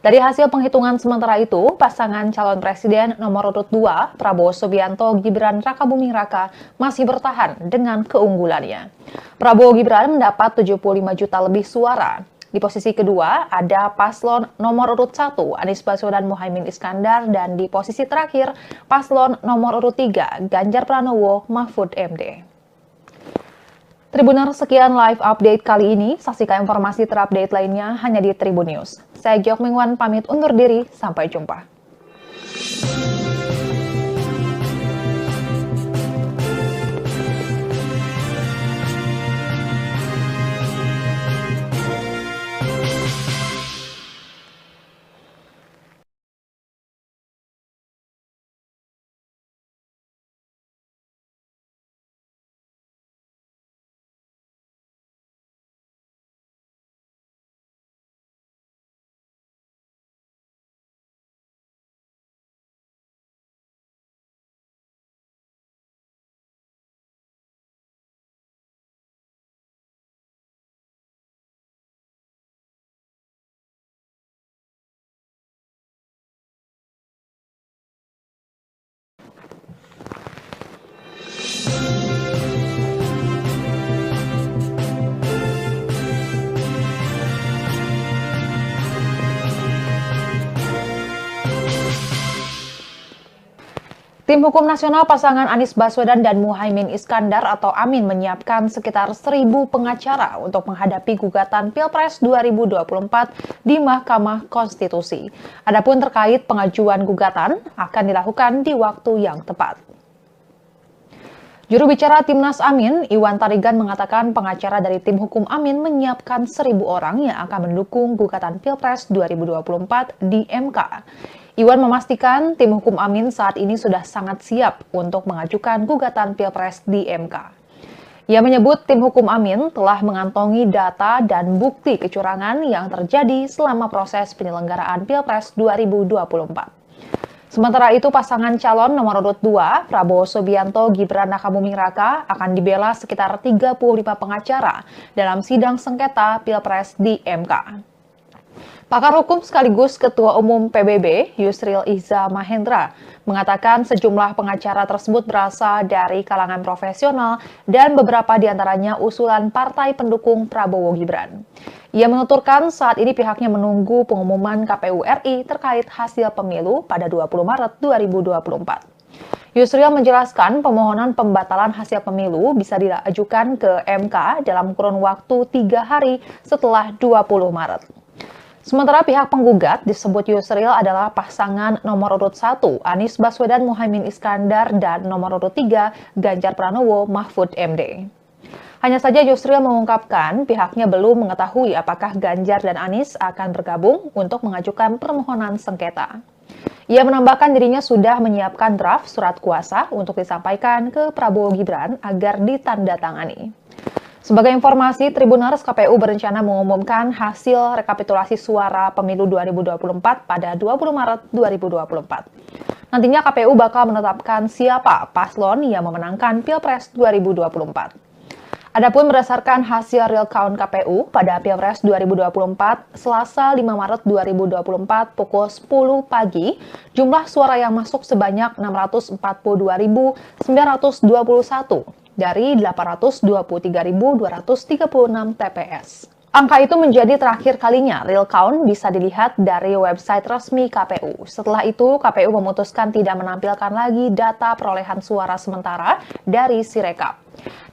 Dari hasil penghitungan sementara itu, pasangan calon presiden nomor urut 2, Prabowo Subianto Gibran Rakabuming Raka, masih bertahan dengan keunggulannya. Prabowo Gibran mendapat 75 juta lebih suara. Di posisi kedua ada paslon nomor urut 1 Anies Baswedan Muhaimin Iskandar dan di posisi terakhir paslon nomor urut 3 Ganjar Pranowo Mahfud MD. Tribuner, sekian live update kali ini. Saksikan informasi terupdate lainnya hanya di Tribun News. Saya Giok Mingwan pamit undur diri, sampai jumpa. Tim Hukum Nasional pasangan Anies Baswedan dan Muhaimin Iskandar atau Amin menyiapkan sekitar 1.000 pengacara untuk menghadapi gugatan Pilpres 2024 di Mahkamah Konstitusi. Adapun terkait pengajuan gugatan akan dilakukan di waktu yang tepat. Juru bicara Timnas Amin, Iwan Tarigan mengatakan pengacara dari tim hukum Amin menyiapkan 1.000 orang yang akan mendukung gugatan Pilpres 2024 di MK. Iwan memastikan tim hukum Amin saat ini sudah sangat siap untuk mengajukan gugatan Pilpres di MK. Ia menyebut tim hukum Amin telah mengantongi data dan bukti kecurangan yang terjadi selama proses penyelenggaraan Pilpres 2024. Sementara itu, pasangan calon nomor urut 2, Prabowo Subianto Gibran Rakabuming Raka, akan dibela sekitar 35 pengacara dalam sidang sengketa Pilpres di MK. Pakar hukum sekaligus Ketua Umum PBB, Yusril Iza Mahendra, mengatakan sejumlah pengacara tersebut berasal dari kalangan profesional dan beberapa diantaranya usulan partai pendukung Prabowo Gibran. Ia menuturkan saat ini pihaknya menunggu pengumuman KPU RI terkait hasil pemilu pada 20 Maret 2024. Yusril menjelaskan pemohonan pembatalan hasil pemilu bisa diajukan ke MK dalam kurun waktu 3 hari setelah 20 Maret. Sementara pihak penggugat disebut Yusril adalah pasangan nomor urut 1 Anies Baswedan Muhaimin Iskandar dan nomor urut 3 Ganjar Pranowo Mahfud MD. Hanya saja Yusril mengungkapkan pihaknya belum mengetahui apakah Ganjar dan Anies akan bergabung untuk mengajukan permohonan sengketa. Ia menambahkan dirinya sudah menyiapkan draft surat kuasa untuk disampaikan ke Prabowo Gibran agar ditandatangani. Sebagai informasi, Tribuners KPU berencana mengumumkan hasil rekapitulasi suara pemilu 2024 pada 20 Maret 2024. Nantinya KPU bakal menetapkan siapa paslon yang memenangkan Pilpres 2024. Adapun berdasarkan hasil real count KPU pada Pilpres 2024, Selasa 5 Maret 2024 pukul 10 pagi, jumlah suara yang masuk sebanyak 642.921 dari 823.236 TPS. Angka itu menjadi terakhir kalinya real count bisa dilihat dari website resmi KPU. Setelah itu, KPU memutuskan tidak menampilkan lagi data perolehan suara sementara dari Sirekap.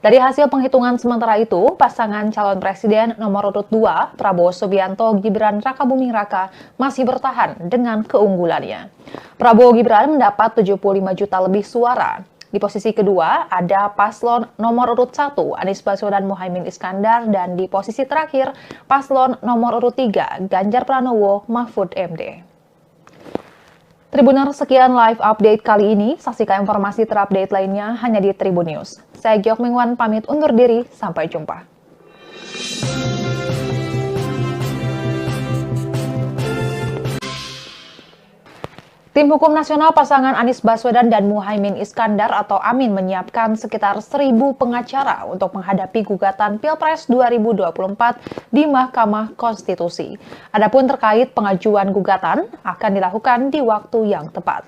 Dari hasil penghitungan sementara itu, pasangan calon presiden nomor urut 2, Prabowo Subianto Gibran Rakabuming Raka, masih bertahan dengan keunggulannya. Prabowo Gibran mendapat 75 juta lebih suara. Di posisi kedua ada paslon nomor urut 1 Anies Baswedan Muhaimin Iskandar dan di posisi terakhir paslon nomor urut 3 Ganjar Pranowo Mahfud MD. Tribuner, sekian live update kali ini. Saksikan informasi terupdate lainnya hanya di Tribun News. Saya Giok Mingwan pamit undur diri, sampai jumpa. Tim Hukum Nasional pasangan Anies Baswedan dan Muhaimin Iskandar atau Amin menyiapkan sekitar 1.000 pengacara untuk menghadapi gugatan Pilpres 2024 di Mahkamah Konstitusi. Adapun terkait pengajuan gugatan akan dilakukan di waktu yang tepat.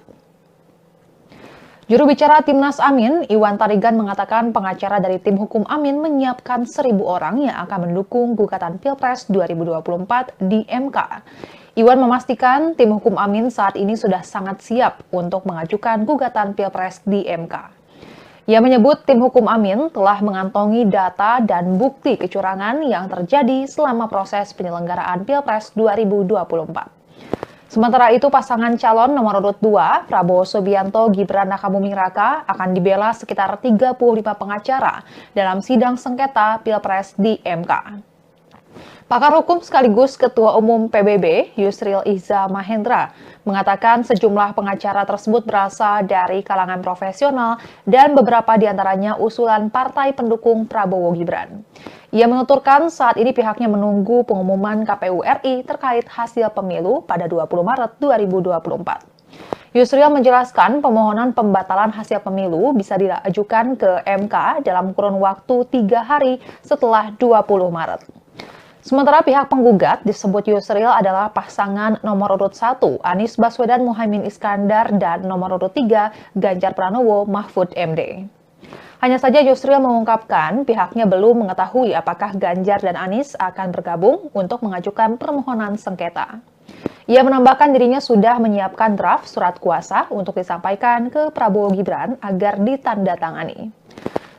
Juru bicara Timnas Amin, Iwan Tarigan mengatakan pengacara dari tim hukum Amin menyiapkan 1.000 orang yang akan mendukung gugatan Pilpres 2024 di MK. Iwan memastikan tim hukum Amin saat ini sudah sangat siap untuk mengajukan gugatan Pilpres di MK. Ia menyebut tim hukum Amin telah mengantongi data dan bukti kecurangan yang terjadi selama proses penyelenggaraan Pilpres 2024. Sementara itu, pasangan calon nomor urut 2, Prabowo Subianto Gibran Rakabuming Raka, akan dibela sekitar 35 pengacara dalam sidang sengketa Pilpres di MK. Pakar hukum sekaligus Ketua Umum PBB, Yusril Iza Mahendra, mengatakan sejumlah pengacara tersebut berasal dari kalangan profesional dan beberapa diantaranya usulan partai pendukung Prabowo Gibran. Ia menuturkan saat ini pihaknya menunggu pengumuman KPU RI terkait hasil pemilu pada 20 Maret 2024. Yusril menjelaskan pemohonan pembatalan hasil pemilu bisa diajukan ke MK dalam kurun waktu 3 hari setelah 20 Maret. Sementara pihak penggugat disebut Yusril adalah pasangan nomor urut 1 Anies Baswedan Muhaimin Iskandar dan nomor urut 3 Ganjar Pranowo Mahfud MD. Hanya saja Yusril mengungkapkan pihaknya belum mengetahui apakah Ganjar dan Anies akan bergabung untuk mengajukan permohonan sengketa. Ia menambahkan dirinya sudah menyiapkan draft surat kuasa untuk disampaikan ke Prabowo Gibran agar ditandatangani.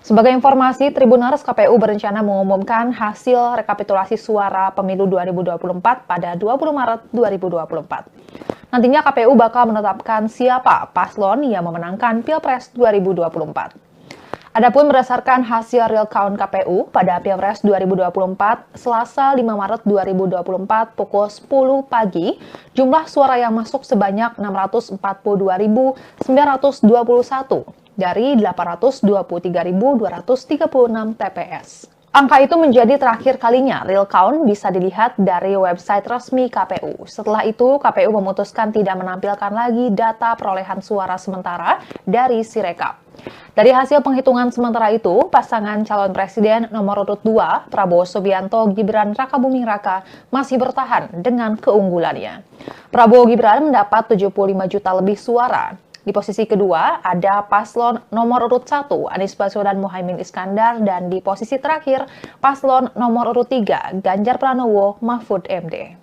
Sebagai informasi, Tribuners KPU berencana mengumumkan hasil rekapitulasi suara pemilu 2024 pada 20 Maret 2024. Nantinya KPU bakal menetapkan siapa paslon yang memenangkan Pilpres 2024. Adapun berdasarkan hasil real count KPU pada Pilpres 2024, Selasa 5 Maret 2024 pukul 10 pagi, jumlah suara yang masuk sebanyak 642.921 dari 823.236 TPS. Angka itu menjadi terakhir kalinya real count bisa dilihat dari website resmi KPU. Setelah itu, KPU memutuskan tidak menampilkan lagi data perolehan suara sementara dari Sirekap. Dari hasil penghitungan sementara itu, pasangan calon presiden nomor urut 2, Prabowo Subianto Gibran Rakabuming Raka, masih bertahan dengan keunggulannya. Prabowo Gibran mendapat 75 juta lebih suara. Di posisi kedua ada paslon nomor urut 1 Anies Baswedan Muhaimin Iskandar dan di posisi terakhir paslon nomor urut 3 Ganjar Pranowo Mahfud MD.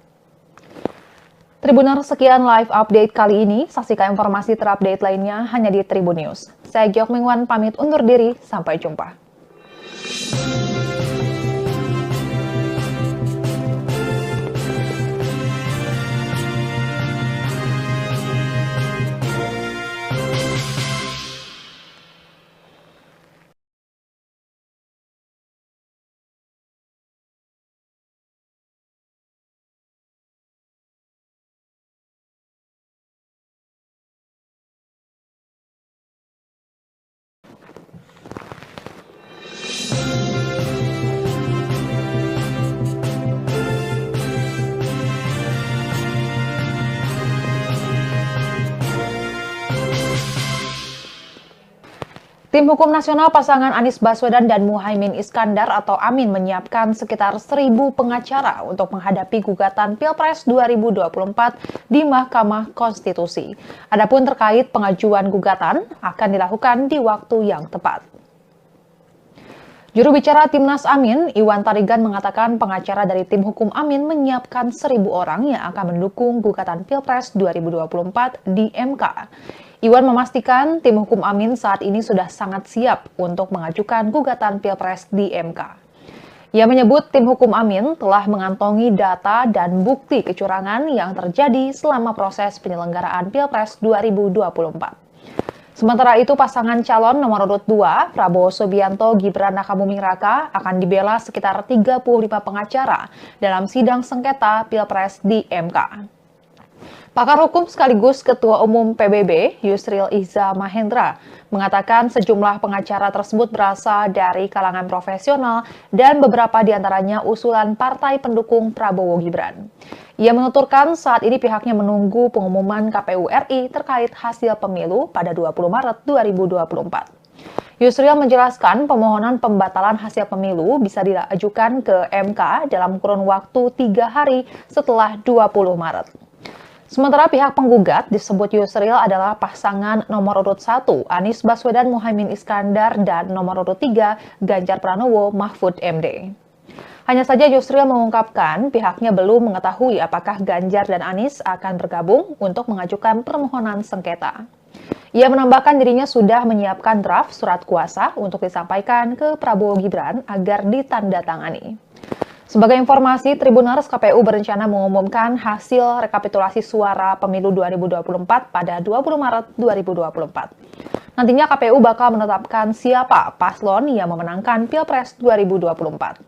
Tribuners, sekian live update kali ini. Saksikan informasi terupdate lainnya hanya di Tribun News. Saya Giok Mingwan pamit undur diri, sampai jumpa. Tim Hukum Nasional pasangan Anies Baswedan dan Muhaimin Iskandar atau Amin menyiapkan sekitar 1.000 pengacara untuk menghadapi gugatan Pilpres 2024 di Mahkamah Konstitusi. Adapun terkait pengajuan gugatan akan dilakukan di waktu yang tepat. Juru bicara Timnas Amin, Iwan Tarigan mengatakan pengacara dari tim hukum Amin menyiapkan 1.000 orang yang akan mendukung gugatan Pilpres 2024 di MK. Iwan memastikan tim hukum Amin saat ini sudah sangat siap untuk mengajukan gugatan Pilpres di MK. Ia menyebut tim hukum Amin telah mengantongi data dan bukti kecurangan yang terjadi selama proses penyelenggaraan Pilpres 2024. Sementara itu, pasangan calon nomor urut 2, Prabowo Subianto Gibran Rakabuming Raka, akan dibela sekitar 35 pengacara dalam sidang sengketa Pilpres di MK. Pakar hukum sekaligus Ketua Umum PBB, Yusril Iza Mahendra, mengatakan sejumlah pengacara tersebut berasal dari kalangan profesional dan beberapa diantaranya usulan partai pendukung Prabowo Gibran. Ia menuturkan saat ini pihaknya menunggu pengumuman KPU RI terkait hasil pemilu pada 20 Maret 2024. Yusril menjelaskan permohonan pembatalan hasil pemilu bisa diajukan ke MK dalam kurun waktu 3 hari setelah 20 Maret. Sementara pihak penggugat disebut Yusril adalah pasangan nomor urut 1 Anies Baswedan Muhaimin Iskandar dan nomor urut 3 Ganjar Pranowo Mahfud MD. Hanya saja Yusril mengungkapkan pihaknya belum mengetahui apakah Ganjar dan Anies akan bergabung untuk mengajukan permohonan sengketa. Ia menambahkan dirinya sudah menyiapkan draft surat kuasa untuk disampaikan ke Prabowo Gibran agar ditandatangani. Sebagai informasi, Tribuners, KPU berencana mengumumkan hasil rekapitulasi suara pemilu 2024 pada 20 Maret 2024. Nantinya KPU bakal menetapkan siapa paslon yang memenangkan Pilpres 2024.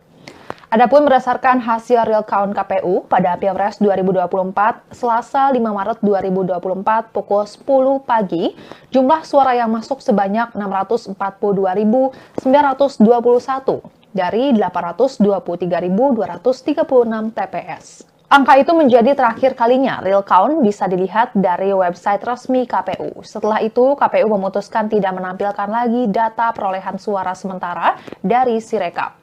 Adapun berdasarkan hasil real count KPU pada Pilpres 2024, Selasa 5 Maret 2024 pukul 10 pagi, jumlah suara yang masuk sebanyak 642.921 dari 823.236 TPS. Angka itu menjadi terakhir kalinya real count bisa dilihat dari website resmi KPU. Setelah itu, KPU memutuskan tidak menampilkan lagi data perolehan suara sementara dari Sirekap.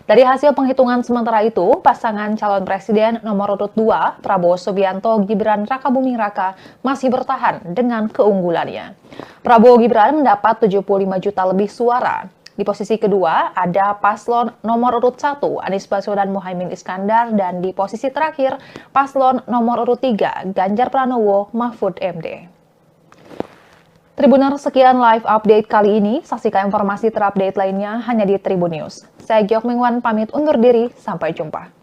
Dari hasil penghitungan sementara itu, pasangan calon presiden nomor urut 2, Prabowo Subianto Gibran Rakabuming Raka, masih bertahan dengan keunggulannya. Prabowo Gibran mendapat 75 juta lebih suara. Di posisi kedua ada paslon nomor urut 1 Anies Baswedan Muhaimin Iskandar dan di posisi terakhir paslon nomor urut 3 Ganjar Pranowo Mahfud MD. Tribuners, sekian live update kali ini. Saksikan informasi terupdate lainnya hanya di Tribun News. Saya Giok Mingwan pamit undur diri, sampai jumpa.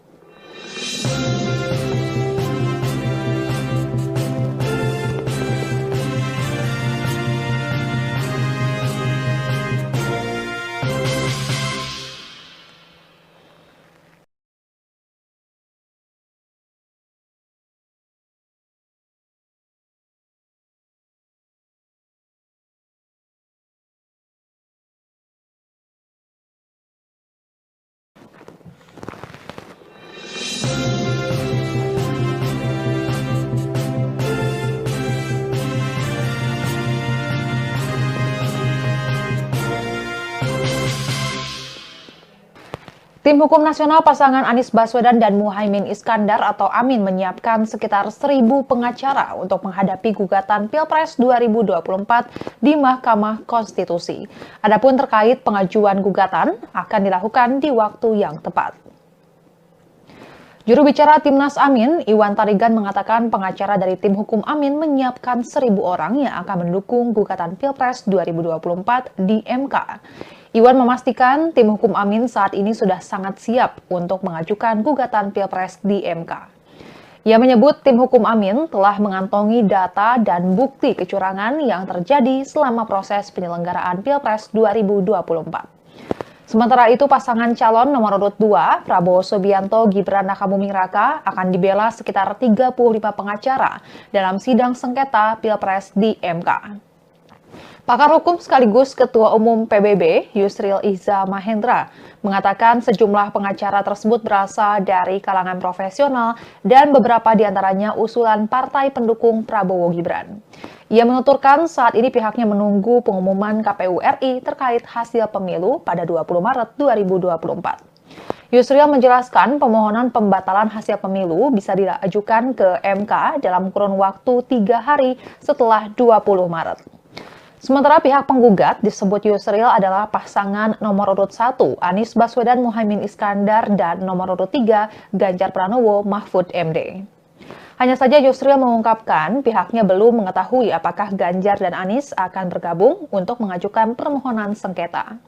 Tim Hukum Nasional pasangan Anies Baswedan dan Muhaimin Iskandar atau Amin menyiapkan sekitar 1.000 pengacara untuk menghadapi gugatan Pilpres 2024 di Mahkamah Konstitusi. Adapun terkait pengajuan gugatan akan dilakukan di waktu yang tepat. Juru bicara Timnas Amin, Iwan Tarigan mengatakan pengacara dari tim hukum Amin menyiapkan 1.000 orang yang akan mendukung gugatan Pilpres 2024 di MK. Iwan memastikan tim hukum Amin saat ini sudah sangat siap untuk mengajukan gugatan Pilpres di MK. Ia menyebut tim hukum Amin telah mengantongi data dan bukti kecurangan yang terjadi selama proses penyelenggaraan Pilpres 2024. Sementara itu, pasangan calon nomor urut 2, Prabowo Subianto Gibran Rakabuming Raka, akan dibela sekitar 35 pengacara dalam sidang sengketa Pilpres di MK. Pakar hukum sekaligus Ketua Umum PBB, Yusril Iza Mahendra, mengatakan sejumlah pengacara tersebut berasal dari kalangan profesional dan beberapa diantaranya usulan partai pendukung Prabowo Gibran. Ia menuturkan saat ini pihaknya menunggu pengumuman KPU RI terkait hasil pemilu pada 20 Maret 2024. Yusril menjelaskan pemohonan pembatalan hasil pemilu bisa diajukan ke MK dalam kurun waktu 3 hari setelah 20 Maret. Sementara pihak penggugat disebut Yusril adalah pasangan nomor urut 1 Anies Baswedan Muhaimin Iskandar dan nomor urut 3 Ganjar Pranowo Mahfud MD. Hanya saja Yusril mengungkapkan pihaknya belum mengetahui apakah Ganjar dan Anies akan bergabung untuk mengajukan permohonan sengketa.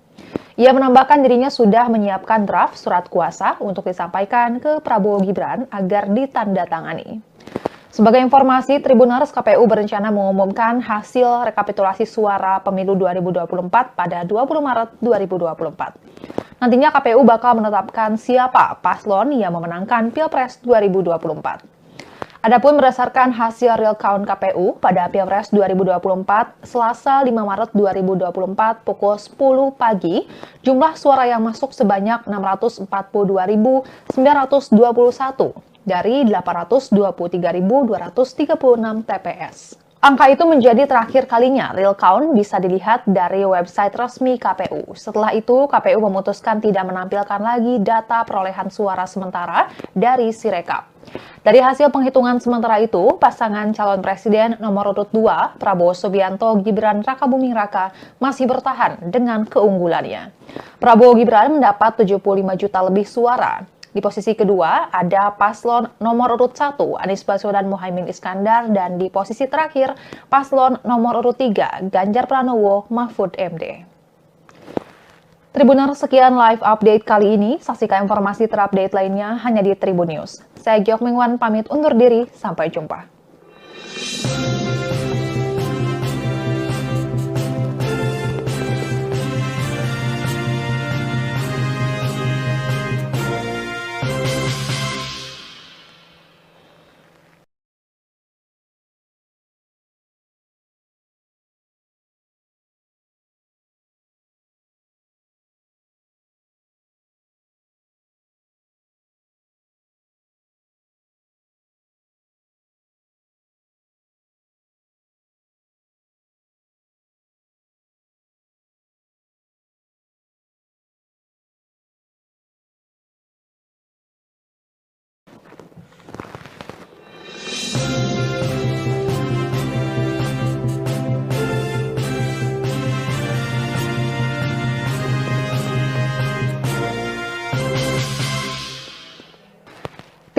Ia menambahkan dirinya sudah menyiapkan draft surat kuasa untuk disampaikan ke Prabowo Gibran agar ditandatangani. Sebagai informasi, Tribuners KPU berencana mengumumkan hasil rekapitulasi suara pemilu 2024 pada 20 Maret 2024. Nantinya KPU bakal menetapkan siapa paslon yang memenangkan Pilpres 2024. Adapun berdasarkan hasil real count KPU pada Pilpres 2024, Selasa 5 Maret 2024 pukul 10 pagi, jumlah suara yang masuk sebanyak 642.921 dari 823.236 TPS. Angka itu menjadi terakhir kalinya real count bisa dilihat dari website resmi KPU. Setelah itu, KPU memutuskan tidak menampilkan lagi data perolehan suara sementara dari Sirekap. Dari hasil penghitungan sementara itu, pasangan calon presiden nomor urut 2, Prabowo Subianto Gibran Rakabuming Raka, masih bertahan dengan keunggulannya. Prabowo Gibran mendapat 75 juta lebih suara. Di posisi kedua ada paslon nomor urut 1 Anies Baswedan Muhaimin Iskandar dan di posisi terakhir paslon nomor urut 3 Ganjar Pranowo Mahfud MD. Tribuner, sekian live update kali ini. Saksikan informasi terupdate lainnya hanya di Tribun News. Saya Giok Mingwan pamit undur diri, sampai jumpa.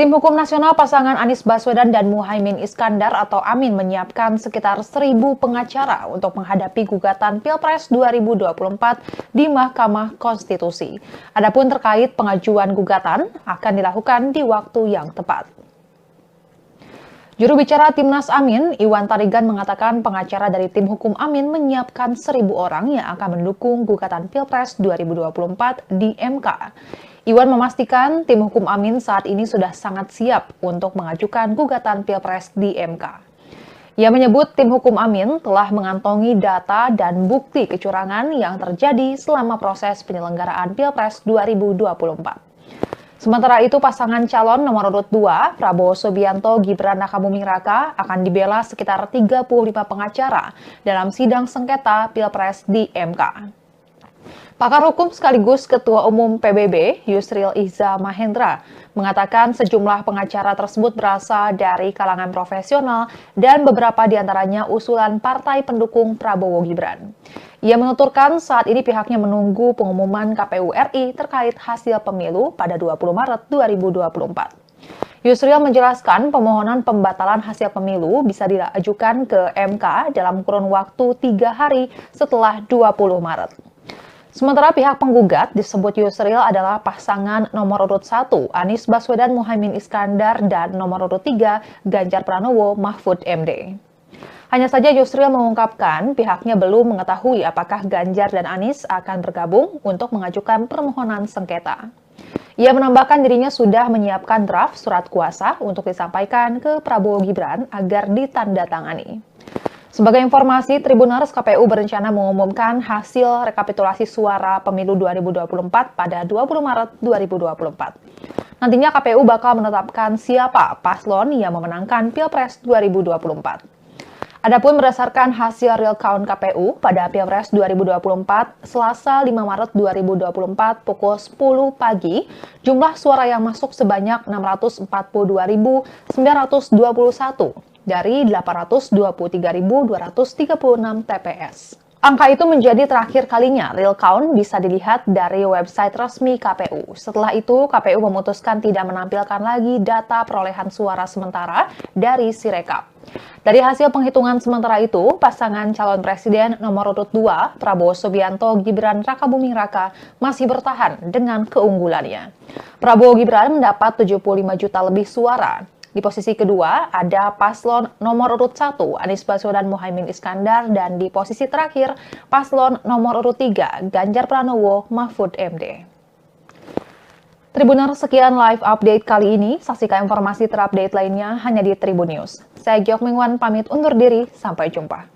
Tim Hukum Nasional pasangan Anies Baswedan dan Muhaimin Iskandar atau Amin menyiapkan sekitar 1.000 pengacara untuk menghadapi gugatan Pilpres 2024 di Mahkamah Konstitusi. Adapun terkait pengajuan gugatan akan dilakukan di waktu yang tepat. Juru bicara Timnas Amin, Iwan Tarigan mengatakan pengacara dari tim hukum Amin menyiapkan 1.000 orang yang akan mendukung gugatan Pilpres 2024 di MK. Iwan memastikan tim hukum Amin saat ini sudah sangat siap untuk mengajukan gugatan Pilpres di MK. Ia menyebut tim hukum Amin telah mengantongi data dan bukti kecurangan yang terjadi selama proses penyelenggaraan Pilpres 2024. Sementara itu, pasangan calon nomor urut 2, Prabowo Subianto Gibran Rakabuming Raka, akan dibela sekitar 35 pengacara dalam sidang sengketa Pilpres di MK. Pakar hukum sekaligus Ketua Umum PBB, Yusril Iza Mahendra, mengatakan sejumlah pengacara tersebut berasal dari kalangan profesional dan beberapa diantaranya usulan partai pendukung Prabowo Gibran. Ia menuturkan saat ini pihaknya menunggu pengumuman KPU RI terkait hasil pemilu pada 20 Maret 2024. Yusril menjelaskan pemohonan pembatalan hasil pemilu bisa diajukan ke MK dalam kurun waktu 3 hari setelah 20 Maret. Sementara pihak penggugat disebut Yusril adalah pasangan nomor urut 1 Anies Baswedan Muhaimin Iskandar dan nomor urut 3 Ganjar Pranowo Mahfud MD. Hanya saja Yusril mengungkapkan pihaknya belum mengetahui apakah Ganjar dan Anies akan bergabung untuk mengajukan permohonan sengketa. Ia menambahkan dirinya sudah menyiapkan draft surat kuasa untuk disampaikan ke Prabowo Gibran agar ditandatangani. Sebagai informasi, Tribuners KPU berencana mengumumkan hasil rekapitulasi suara pemilu 2024 pada 20 Maret 2024. Nantinya KPU bakal menetapkan siapa paslon yang memenangkan Pilpres 2024. Adapun berdasarkan hasil real count KPU pada Pilpres 2024, Selasa 5 Maret 2024 pukul 10 pagi, jumlah suara yang masuk sebanyak 642.921 dari 823.236 TPS. Angka itu menjadi terakhir kalinya real count bisa dilihat dari website resmi KPU. Setelah itu, KPU memutuskan tidak menampilkan lagi data perolehan suara sementara dari Sirekap. Dari hasil penghitungan sementara itu, pasangan calon presiden nomor urut 2, Prabowo Subianto Gibran Rakabuming Raka, masih bertahan dengan keunggulannya. Prabowo Gibran mendapat 75 juta lebih suara. Di posisi kedua ada paslon nomor urut 1 Anies Baswedan Muhaimin Iskandar dan di posisi terakhir paslon nomor urut 3 Ganjar Pranowo Mahfud MD. Tribuner, sekian live update kali ini. Saksikan informasi terupdate lainnya hanya di Tribun News. Saya Giok Mingwan pamit undur diri, sampai jumpa.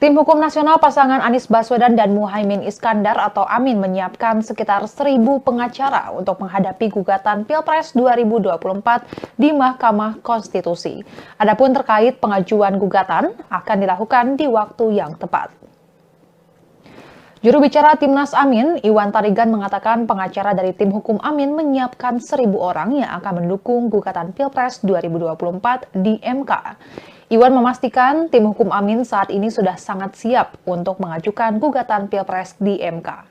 Tim Hukum Nasional pasangan Anies Baswedan dan Muhaimin Iskandar atau Amin menyiapkan sekitar 1.000 pengacara untuk menghadapi gugatan Pilpres 2024 di Mahkamah Konstitusi. Adapun terkait pengajuan gugatan akan dilakukan di waktu yang tepat. Juru bicara Timnas Amin, Iwan Tarigan mengatakan pengacara dari tim hukum Amin menyiapkan 1.000 orang yang akan mendukung gugatan Pilpres 2024 di MK. Iwan memastikan tim hukum Amin saat ini sudah sangat siap untuk mengajukan gugatan Pilpres di MK.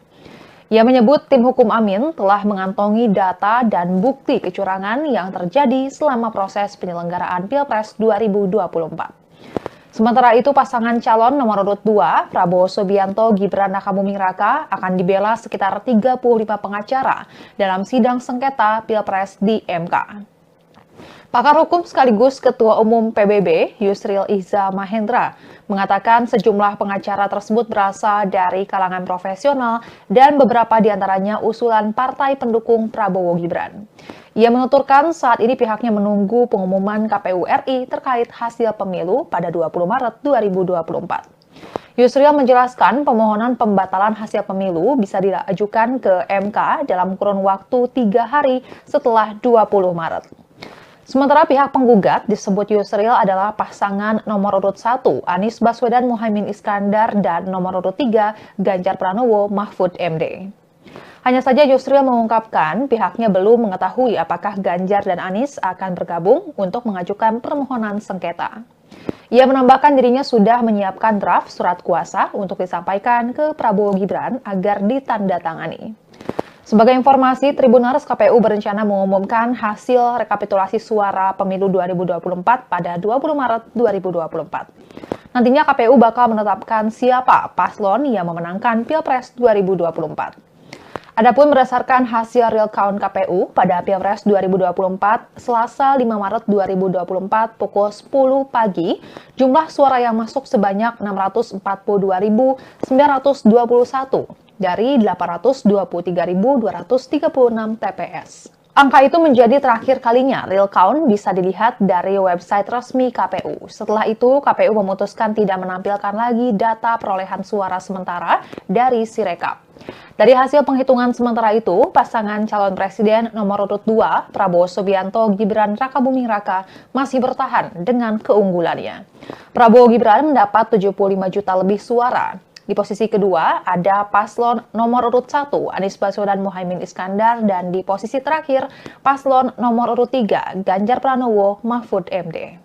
Ia menyebut tim hukum Amin telah mengantongi data dan bukti kecurangan yang terjadi selama proses penyelenggaraan Pilpres 2024. Sementara itu, pasangan calon nomor urut 2, Prabowo Subianto Gibran Rakabuming Raka, akan dibela sekitar 35 pengacara dalam sidang sengketa Pilpres di MK. Pakar hukum sekaligus Ketua Umum PBB, Yusril Iza Mahendra, mengatakan sejumlah pengacara tersebut berasal dari kalangan profesional dan beberapa diantaranya usulan partai pendukung Prabowo Gibran. Ia menuturkan saat ini pihaknya menunggu pengumuman KPU RI terkait hasil pemilu pada 20 Maret 2024. Yusril menjelaskan pemohonan pembatalan hasil pemilu bisa diajukan ke MK dalam kurun waktu 3 hari setelah 20 Maret. Sementara pihak penggugat disebut Yusril adalah pasangan nomor urut 1 Anies Baswedan Muhaimin Iskandar dan nomor urut 3 Ganjar Pranowo Mahfud MD. Hanya saja Yusril mengungkapkan pihaknya belum mengetahui apakah Ganjar dan Anies akan bergabung untuk mengajukan permohonan sengketa. Ia menambahkan dirinya sudah menyiapkan draft surat kuasa untuk disampaikan ke Prabowo Gibran agar ditandatangani. Sebagai informasi, Tribuners KPU berencana mengumumkan hasil rekapitulasi suara pemilu 2024 pada 20 Maret 2024. Nantinya KPU bakal menetapkan siapa paslon yang memenangkan Pilpres 2024. Adapun berdasarkan hasil real count KPU pada Pilpres 2024, Selasa 5 Maret 2024 pukul 10 pagi, jumlah suara yang masuk sebanyak 642.921 dari 823.236 TPS. Angka itu menjadi terakhir kalinya real count bisa dilihat dari website resmi KPU. Setelah itu, KPU memutuskan tidak menampilkan lagi data perolehan suara sementara dari Sirekap. Dari hasil penghitungan sementara itu, pasangan calon presiden nomor urut 2, Prabowo Subianto Gibran Rakabuming Raka, masih bertahan dengan keunggulannya. Prabowo Gibran mendapat 75 juta lebih suara. Di posisi kedua ada paslon nomor urut 1, Anies Baswedan Muhaimin Iskandar, dan di posisi terakhir paslon nomor urut 3, Ganjar Pranowo Mahfud MD.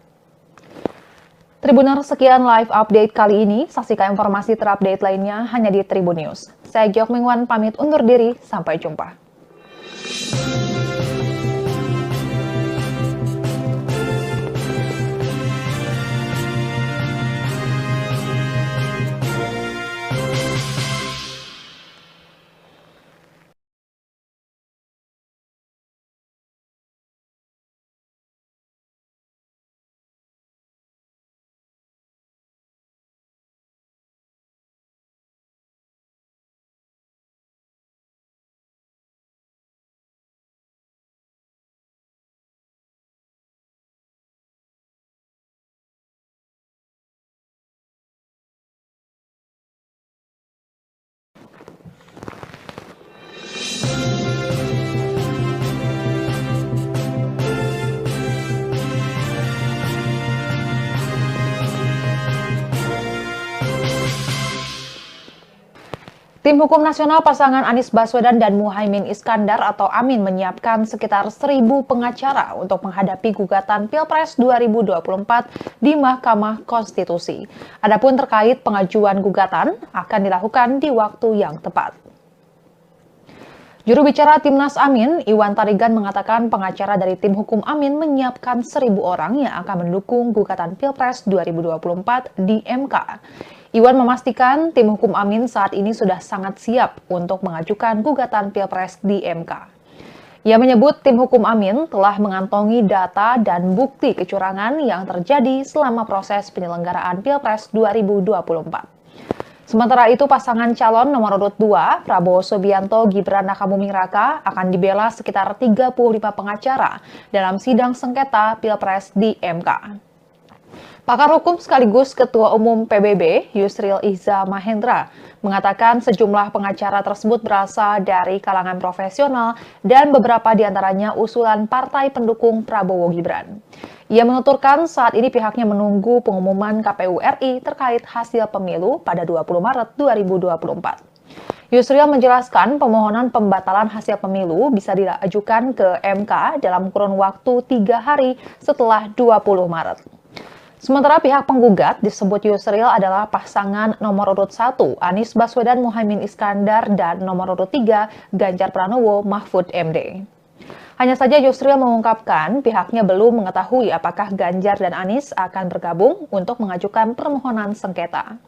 Tribuners, sekian live update kali ini. Saksikan informasi terupdate lainnya hanya di Tribun News. Saya Jok Mingwan pamit undur diri, sampai jumpa. Tim Hukum Nasional pasangan Anies Baswedan dan Muhaimin Iskandar atau Amin menyiapkan sekitar 1.000 pengacara untuk menghadapi gugatan Pilpres 2024 di Mahkamah Konstitusi. Adapun terkait pengajuan gugatan akan dilakukan di waktu yang tepat. Juru bicara Timnas Amin, Iwan Tarigan, mengatakan pengacara dari tim hukum Amin menyiapkan 1.000 orang yang akan mendukung gugatan Pilpres 2024 di MK. Iwan memastikan tim hukum Amin saat ini sudah sangat siap untuk mengajukan gugatan Pilpres di MK. Ia menyebut tim hukum Amin telah mengantongi data dan bukti kecurangan yang terjadi selama proses penyelenggaraan Pilpres 2024. Sementara itu, pasangan calon nomor urut 2, Prabowo Subianto Gibran Rakabuming Raka, akan dibela sekitar 35 pengacara dalam sidang sengketa Pilpres di MK. Pakar hukum sekaligus Ketua Umum PBB, Yusril Iza Mahendra, mengatakan sejumlah pengacara tersebut berasal dari kalangan profesional dan beberapa diantaranya usulan partai pendukung Prabowo Gibran. Ia menuturkan saat ini pihaknya menunggu pengumuman KPU RI terkait hasil pemilu pada 20 Maret 2024. Yusril menjelaskan pemohonan pembatalan hasil pemilu bisa diajukan ke MK dalam kurun waktu 3 hari setelah 20 Maret. Sementara pihak penggugat disebut Yusril adalah pasangan nomor urut 1, Anies Baswedan Muhaimin Iskandar, dan nomor urut 3, Ganjar Pranowo Mahfud MD. Hanya saja Yusril mengungkapkan pihaknya belum mengetahui apakah Ganjar dan Anies akan bergabung untuk mengajukan permohonan sengketa.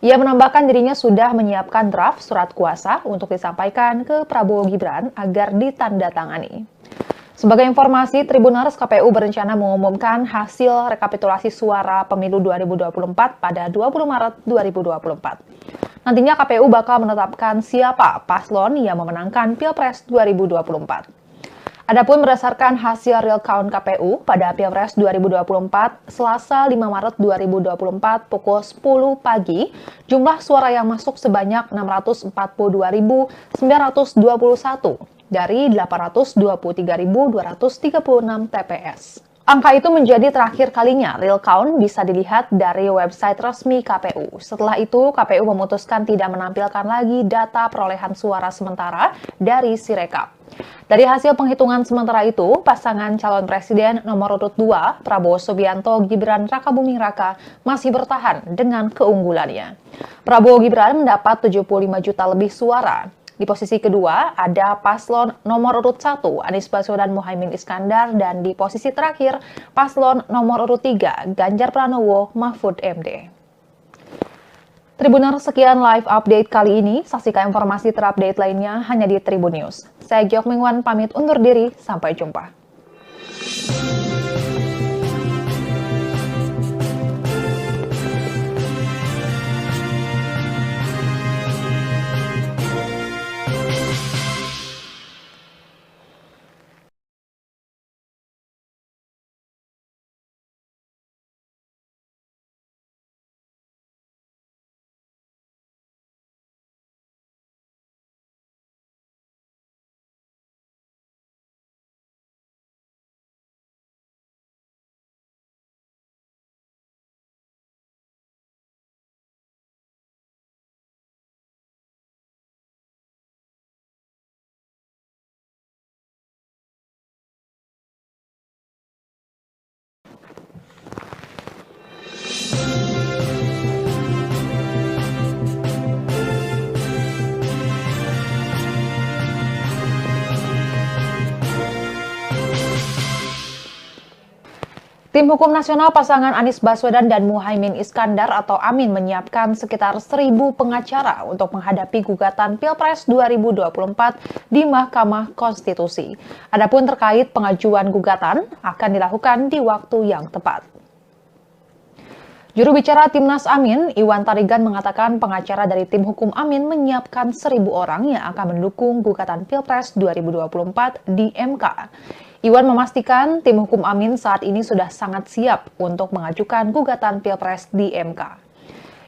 Ia menambahkan dirinya sudah menyiapkan draft surat kuasa untuk disampaikan ke Prabowo Gibran agar ditandatangani. Sebagai informasi, Tribuners KPU berencana mengumumkan hasil rekapitulasi suara pemilu 2024 pada 20 Maret 2024. Nantinya KPU bakal menetapkan siapa paslon yang memenangkan Pilpres 2024. Adapun berdasarkan hasil real count KPU pada Pilpres 2024, Selasa 5 Maret 2024 pukul 10 pagi, jumlah suara yang masuk sebanyak 642.921 dari 823.236 TPS. Angka itu menjadi terakhir kalinya real count bisa dilihat dari website resmi KPU. Setelah itu, KPU memutuskan tidak menampilkan lagi data perolehan suara sementara dari Sirekap. Dari hasil penghitungan sementara itu, pasangan calon presiden nomor urut 2, Prabowo Subianto Gibran Rakabuming Raka, masih bertahan dengan keunggulannya. Prabowo Gibran mendapat 75 juta lebih suara. Di posisi kedua ada paslon nomor urut 1 Anies Baswedan Muhaimin Iskandar dan di posisi terakhir paslon nomor urut 3 Ganjar Pranowo Mahfud MD. Tribuners, sekian live update kali ini. Saksikan informasi terupdate lainnya hanya di Tribun News. Saya Giok Mingwan pamit undur diri, sampai jumpa. Tim Hukum Nasional pasangan Anies Baswedan dan Muhaimin Iskandar atau Amin menyiapkan sekitar 1.000 pengacara untuk menghadapi gugatan Pilpres 2024 di Mahkamah Konstitusi. Adapun terkait pengajuan gugatan akan dilakukan di waktu yang tepat. Juru bicara Timnas Amin, Iwan Tarigan mengatakan pengacara dari tim hukum Amin menyiapkan 1.000 orang yang akan mendukung gugatan Pilpres 2024 di MK. Iwan memastikan tim hukum Amin saat ini sudah sangat siap untuk mengajukan gugatan Pilpres di MK.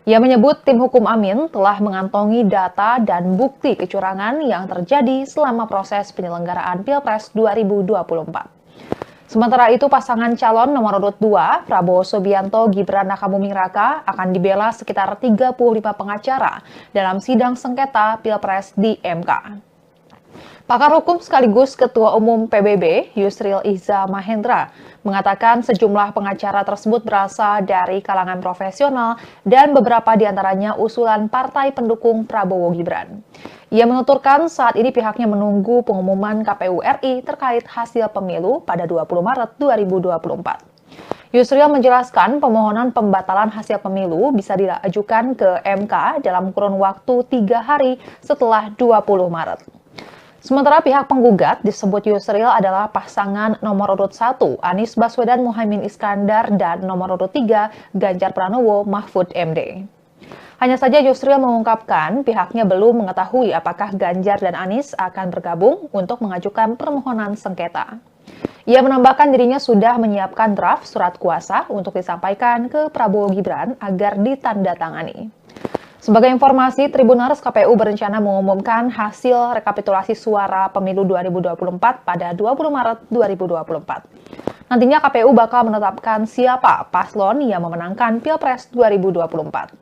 Ia menyebut tim hukum Amin telah mengantongi data dan bukti kecurangan yang terjadi selama proses penyelenggaraan Pilpres 2024. Sementara itu, pasangan calon nomor urut 2, Prabowo Subianto Gibran Rakabuming Raka, akan dibela sekitar 35 pengacara dalam sidang sengketa Pilpres di MK. Pakar hukum sekaligus Ketua Umum PBB, Yusril Iza Mahendra, mengatakan sejumlah pengacara tersebut berasal dari kalangan profesional dan beberapa diantaranya usulan partai pendukung Prabowo Gibran. Ia menuturkan saat ini pihaknya menunggu pengumuman KPU RI terkait hasil pemilu pada 20 Maret 2024. Yusril menjelaskan pemmohonan pembatalan hasil pemilu bisa diajukan ke MK dalam kurun waktu 3 hari setelah 20 Maret. Sementara pihak penggugat disebut Yusril adalah pasangan nomor urut 1 Anies Baswedan Muhaimin Iskandar dan nomor urut 3 Ganjar Pranowo Mahfud MD. Hanya saja Yusril mengungkapkan pihaknya belum mengetahui apakah Ganjar dan Anies akan bergabung untuk mengajukan permohonan sengketa. Ia menambahkan dirinya sudah menyiapkan draft surat kuasa untuk disampaikan ke Prabowo Gibran agar ditandatangani. Sebagai informasi, Tribuners, KPU berencana mengumumkan hasil rekapitulasi suara pemilu 2024 pada 20 Maret 2024. Nantinya KPU bakal menetapkan siapa paslon yang memenangkan Pilpres 2024.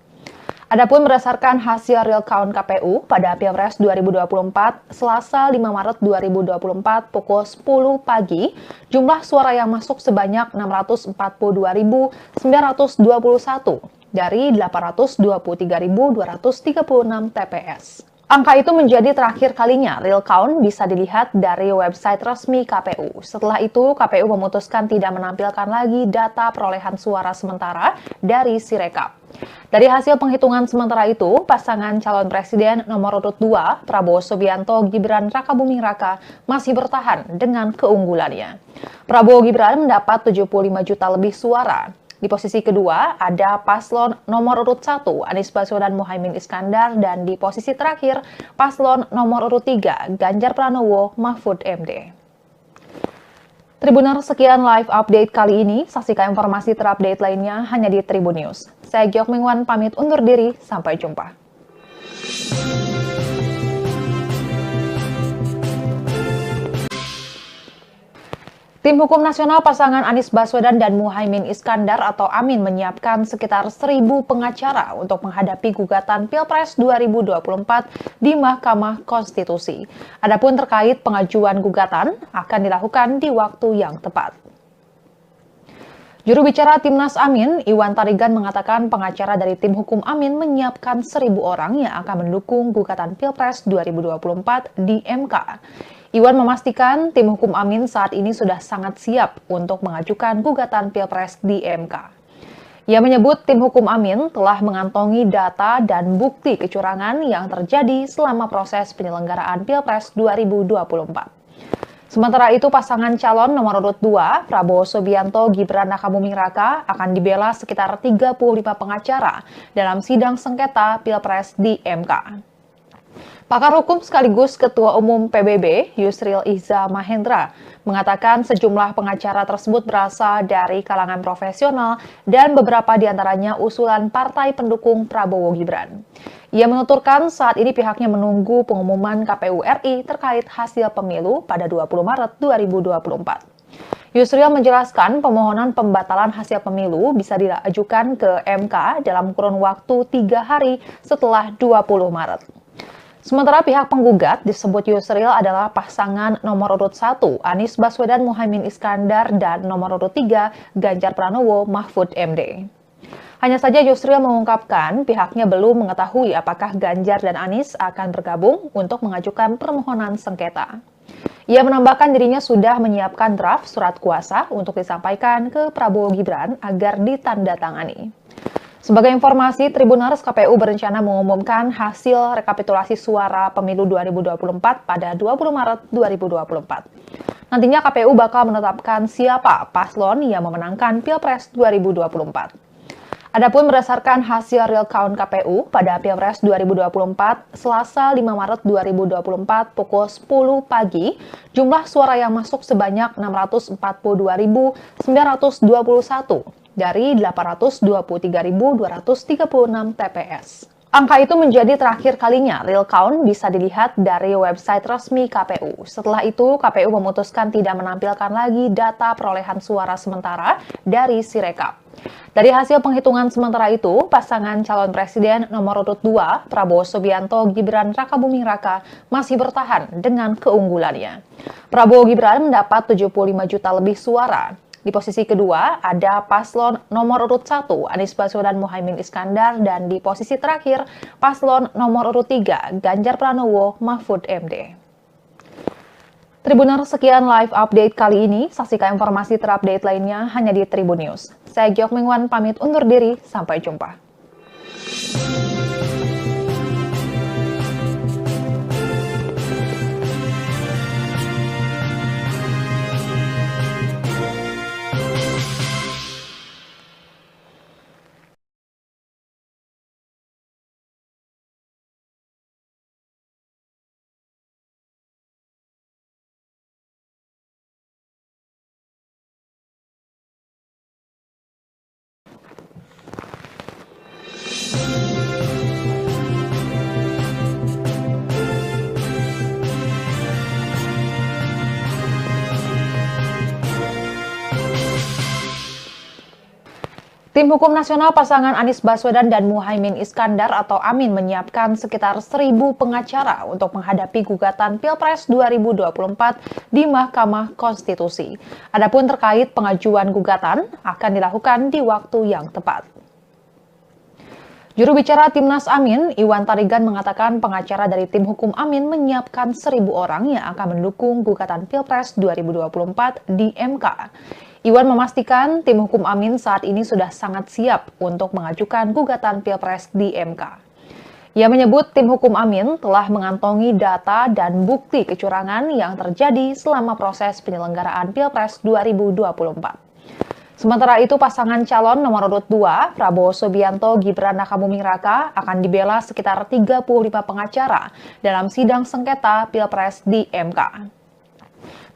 Adapun berdasarkan hasil real count KPU pada Pilpres 2024, Selasa 5 Maret 2024 pukul 10 pagi, jumlah suara yang masuk sebanyak 642.921 dari 823.236 TPS. Angka itu menjadi terakhir kalinya real count bisa dilihat dari website resmi KPU. Setelah itu, KPU memutuskan tidak menampilkan lagi data perolehan suara sementara dari Sirekap. Dari hasil penghitungan sementara itu, pasangan calon presiden nomor urut 2, Prabowo Subianto Gibran Rakabuming Raka, masih bertahan dengan keunggulannya. Prabowo Gibran mendapat 75 juta lebih suara. Di posisi kedua ada paslon nomor urut 1 Anies Baswedan Muhaimin Iskandar dan di posisi terakhir paslon nomor urut 3 Ganjar Pranowo Mahfud MD. Tribuners, sekian live update kali ini. Saksikan informasi terupdate lainnya hanya di Tribun News. Saya Giok Mingwan pamit undur diri, sampai jumpa. Tim Hukum Nasional pasangan Anies Baswedan dan Muhaimin Iskandar atau Amin menyiapkan sekitar 1.000 pengacara untuk menghadapi gugatan Pilpres 2024 di Mahkamah Konstitusi. Adapun terkait pengajuan gugatan akan dilakukan di waktu yang tepat. Juru bicara Timnas Amin, Iwan Tarigan mengatakan pengacara dari tim hukum Amin menyiapkan 1.000 orang yang akan mendukung gugatan Pilpres 2024 di MK. Iwan memastikan tim hukum Amin saat ini sudah sangat siap untuk mengajukan gugatan Pilpres di MK. Ia menyebut tim hukum Amin telah mengantongi data dan bukti kecurangan yang terjadi selama proses penyelenggaraan Pilpres 2024. Sementara itu, pasangan calon nomor urut 2, Prabowo Subianto Gibran Rakabuming Raka, akan dibela sekitar 35 pengacara dalam sidang sengketa Pilpres di MK. Pakar hukum sekaligus Ketua Umum PBB, Yusril Iza Mahendra, mengatakan sejumlah pengacara tersebut berasal dari kalangan profesional dan beberapa diantaranya usulan partai pendukung Prabowo Gibran. Ia menuturkan saat ini pihaknya menunggu pengumuman KPU RI terkait hasil pemilu pada 20 Maret 2024. Yusril menjelaskan pemohonan pembatalan hasil pemilu bisa diajukan ke MK dalam kurun waktu 3 hari setelah 20 Maret. Sementara pihak penggugat disebut Yusril adalah pasangan nomor urut 1 Anies Baswedan Muhaimin Iskandar dan nomor urut 3 Ganjar Pranowo Mahfud MD. Hanya saja Yusril mengungkapkan pihaknya belum mengetahui apakah Ganjar dan Anies akan bergabung untuk mengajukan permohonan sengketa. Ia menambahkan dirinya sudah menyiapkan draft surat kuasa untuk disampaikan ke Prabowo Gibran agar ditandatangani. Sebagai informasi, Tribuners KPU berencana mengumumkan hasil rekapitulasi suara pemilu 2024 pada 20 Maret 2024. Nantinya KPU bakal menetapkan siapa paslon yang memenangkan Pilpres 2024. Adapun berdasarkan hasil real count KPU pada Pilpres 2024, Selasa 5 Maret 2024 pukul 10 pagi, jumlah suara yang masuk sebanyak 642.921 dari 823.236 TPS. Angka itu menjadi terakhir kalinya real count bisa dilihat dari website resmi KPU. Setelah itu, KPU memutuskan tidak menampilkan lagi data perolehan suara sementara dari Sirekap. Dari hasil penghitungan sementara itu, pasangan calon presiden nomor urut 2, Prabowo Subianto Gibran Rakabuming Raka, masih bertahan dengan keunggulannya. Prabowo Gibran mendapat 75 juta lebih suara. Di posisi kedua ada paslon nomor urut 1 Anies Baswedan Muhaimin Iskandar dan di posisi terakhir paslon nomor urut 3 Ganjar Pranowo Mahfud MD. Tribuner, sekian live update kali ini. Saksikan informasi terupdate lainnya hanya di Tribun News. Saya Giok Mingwan pamit undur diri, sampai jumpa. Tim Hukum Nasional pasangan Anies Baswedan dan Muhaimin Iskandar atau Amin menyiapkan sekitar 1.000 pengacara untuk menghadapi gugatan Pilpres 2024 di Mahkamah Konstitusi. Adapun terkait pengajuan gugatan akan dilakukan di waktu yang tepat. Juru bicara Timnas Amin, Iwan Tarigan mengatakan pengacara dari tim hukum Amin menyiapkan 1.000 orang yang akan mendukung gugatan Pilpres 2024 di MK. Iwan memastikan tim hukum Amin saat ini sudah sangat siap untuk mengajukan gugatan Pilpres di MK. Ia menyebut tim hukum Amin telah mengantongi data dan bukti kecurangan yang terjadi selama proses penyelenggaraan Pilpres 2024. Sementara itu, pasangan calon nomor urut 2, Prabowo Subianto Gibran Rakabuming Raka, akan dibela sekitar 35 pengacara dalam sidang sengketa Pilpres di MK.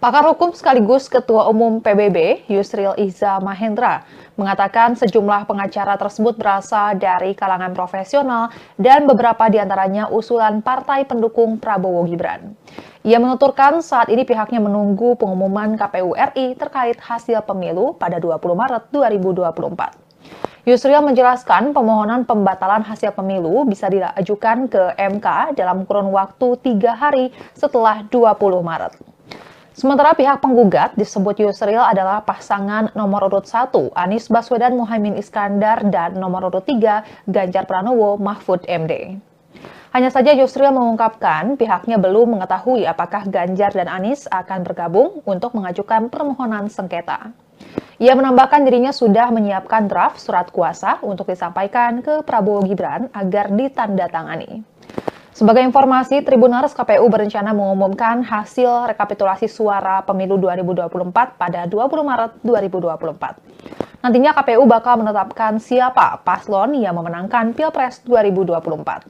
Pakar hukum sekaligus Ketua Umum PBB, Yusril Iza Mahendra, mengatakan sejumlah pengacara tersebut berasal dari kalangan profesional dan beberapa diantaranya usulan partai pendukung Prabowo Gibran. Ia menuturkan saat ini pihaknya menunggu pengumuman KPU RI terkait hasil pemilu pada 20 Maret 2024. Yusril menjelaskan pemohonan pembatalan hasil pemilu bisa diajukan ke MK dalam kurun waktu 3 hari setelah 20 Maret. Sementara pihak penggugat disebut Yusril adalah pasangan nomor urut 1 Anies Baswedan Muhaimin Iskandar dan nomor urut 3 Ganjar Pranowo Mahfud MD. Hanya saja Yusril mengungkapkan pihaknya belum mengetahui apakah Ganjar dan Anies akan bergabung untuk mengajukan permohonan sengketa. Ia menambahkan dirinya sudah menyiapkan draft surat kuasa untuk disampaikan ke Prabowo Gibran agar ditandatangani. Sebagai informasi, Tribuners KPU berencana mengumumkan hasil rekapitulasi suara pemilu 2024 pada 20 Maret 2024. Nantinya KPU bakal menetapkan siapa paslon yang memenangkan Pilpres 2024.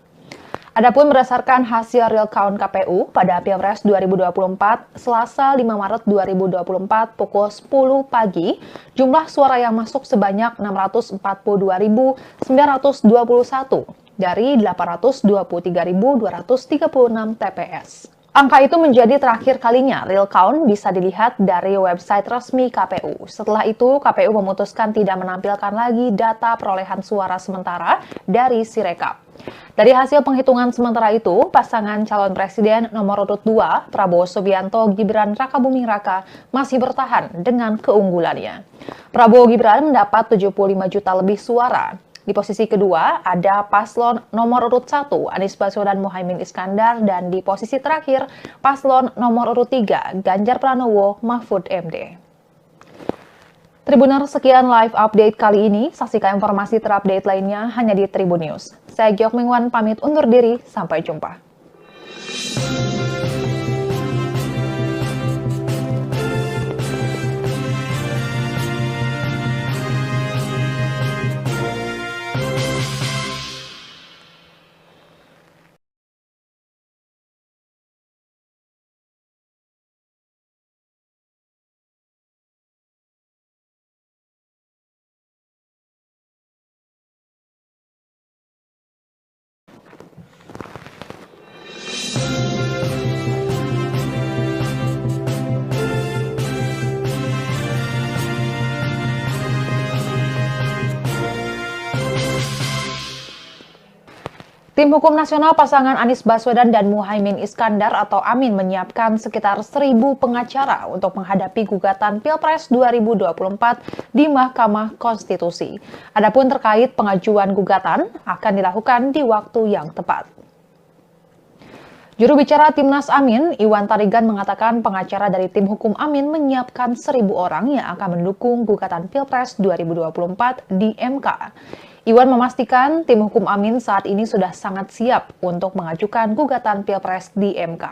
Adapun berdasarkan hasil real count KPU pada Pilpres 2024, Selasa 5 Maret 2024 pukul 10 pagi, jumlah suara yang masuk sebanyak 642.921 dari 823.236 TPS. Angka itu menjadi terakhir kalinya real count bisa dilihat dari website resmi KPU. Setelah itu, KPU memutuskan tidak menampilkan lagi data perolehan suara sementara dari Sirekap. Dari hasil penghitungan sementara itu, pasangan calon presiden nomor urut 2, Prabowo Subianto Gibran Rakabuming Raka, masih bertahan dengan keunggulannya. Prabowo Gibran mendapat 75 juta lebih suara. Di posisi kedua ada paslon nomor urut 1 Anies Baswedan Muhaimin Iskandar dan di posisi terakhir paslon nomor urut 3 Ganjar Pranowo Mahfud MD. Tribuner, sekian live update kali ini. Saksikan informasi terupdate lainnya hanya di Tribun News. Saya Giok Mingwan pamit undur diri, sampai jumpa. Tim Hukum Nasional pasangan Anies Baswedan dan Muhaimin Iskandar atau Amin menyiapkan sekitar 1.000 pengacara untuk menghadapi gugatan Pilpres 2024 di Mahkamah Konstitusi. Adapun terkait pengajuan gugatan akan dilakukan di waktu yang tepat. Juru bicara Timnas Amin, Iwan Tarigan mengatakan pengacara dari tim hukum Amin menyiapkan 1.000 orang yang akan mendukung gugatan Pilpres 2024 di MK. Iwan memastikan tim hukum Amin saat ini sudah sangat siap untuk mengajukan gugatan Pilpres di MK.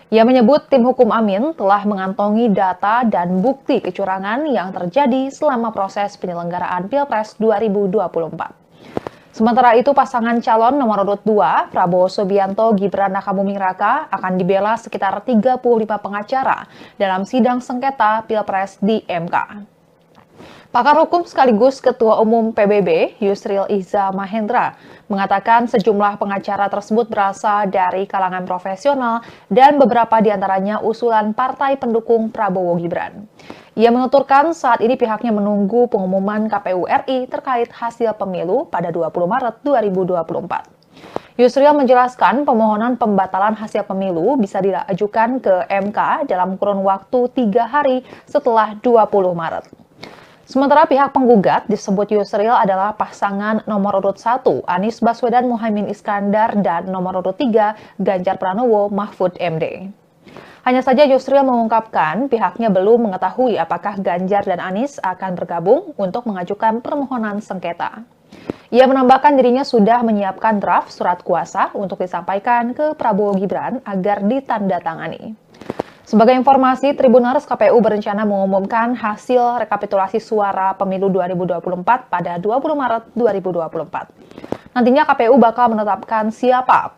Ia menyebut tim hukum Amin telah mengantongi data dan bukti kecurangan yang terjadi selama proses penyelenggaraan Pilpres 2024. Sementara itu, pasangan calon nomor urut 2, Prabowo Subianto Gibran Rakabuming Raka, akan dibela sekitar 35 pengacara dalam sidang sengketa Pilpres di MK. Pakar hukum sekaligus Ketua Umum PBB, Yusril Iza Mahendra, mengatakan sejumlah pengacara tersebut berasal dari kalangan profesional dan beberapa diantaranya usulan partai pendukung Prabowo Gibran. Ia menuturkan saat ini pihaknya menunggu pengumuman KPU RI terkait hasil pemilu pada 20 Maret 2024. Yusril menjelaskan pemohonan pembatalan hasil pemilu bisa diajukan ke MK dalam kurun waktu 3 hari setelah 20 Maret. Sementara pihak penggugat disebut Yusril adalah pasangan nomor urut 1 Anies Baswedan Muhaimin Iskandar dan nomor urut 3 Ganjar Pranowo Mahfud MD. Hanya saja Yusril mengungkapkan pihaknya belum mengetahui apakah Ganjar dan Anies akan bergabung untuk mengajukan permohonan sengketa. Ia menambahkan dirinya sudah menyiapkan draft surat kuasa untuk disampaikan ke Prabowo Gibran agar ditandatangani. Sebagai informasi, Tribuners KPU berencana mengumumkan hasil rekapitulasi suara pemilu 2024 pada 20 Maret 2024. Nantinya KPU bakal menetapkan siapa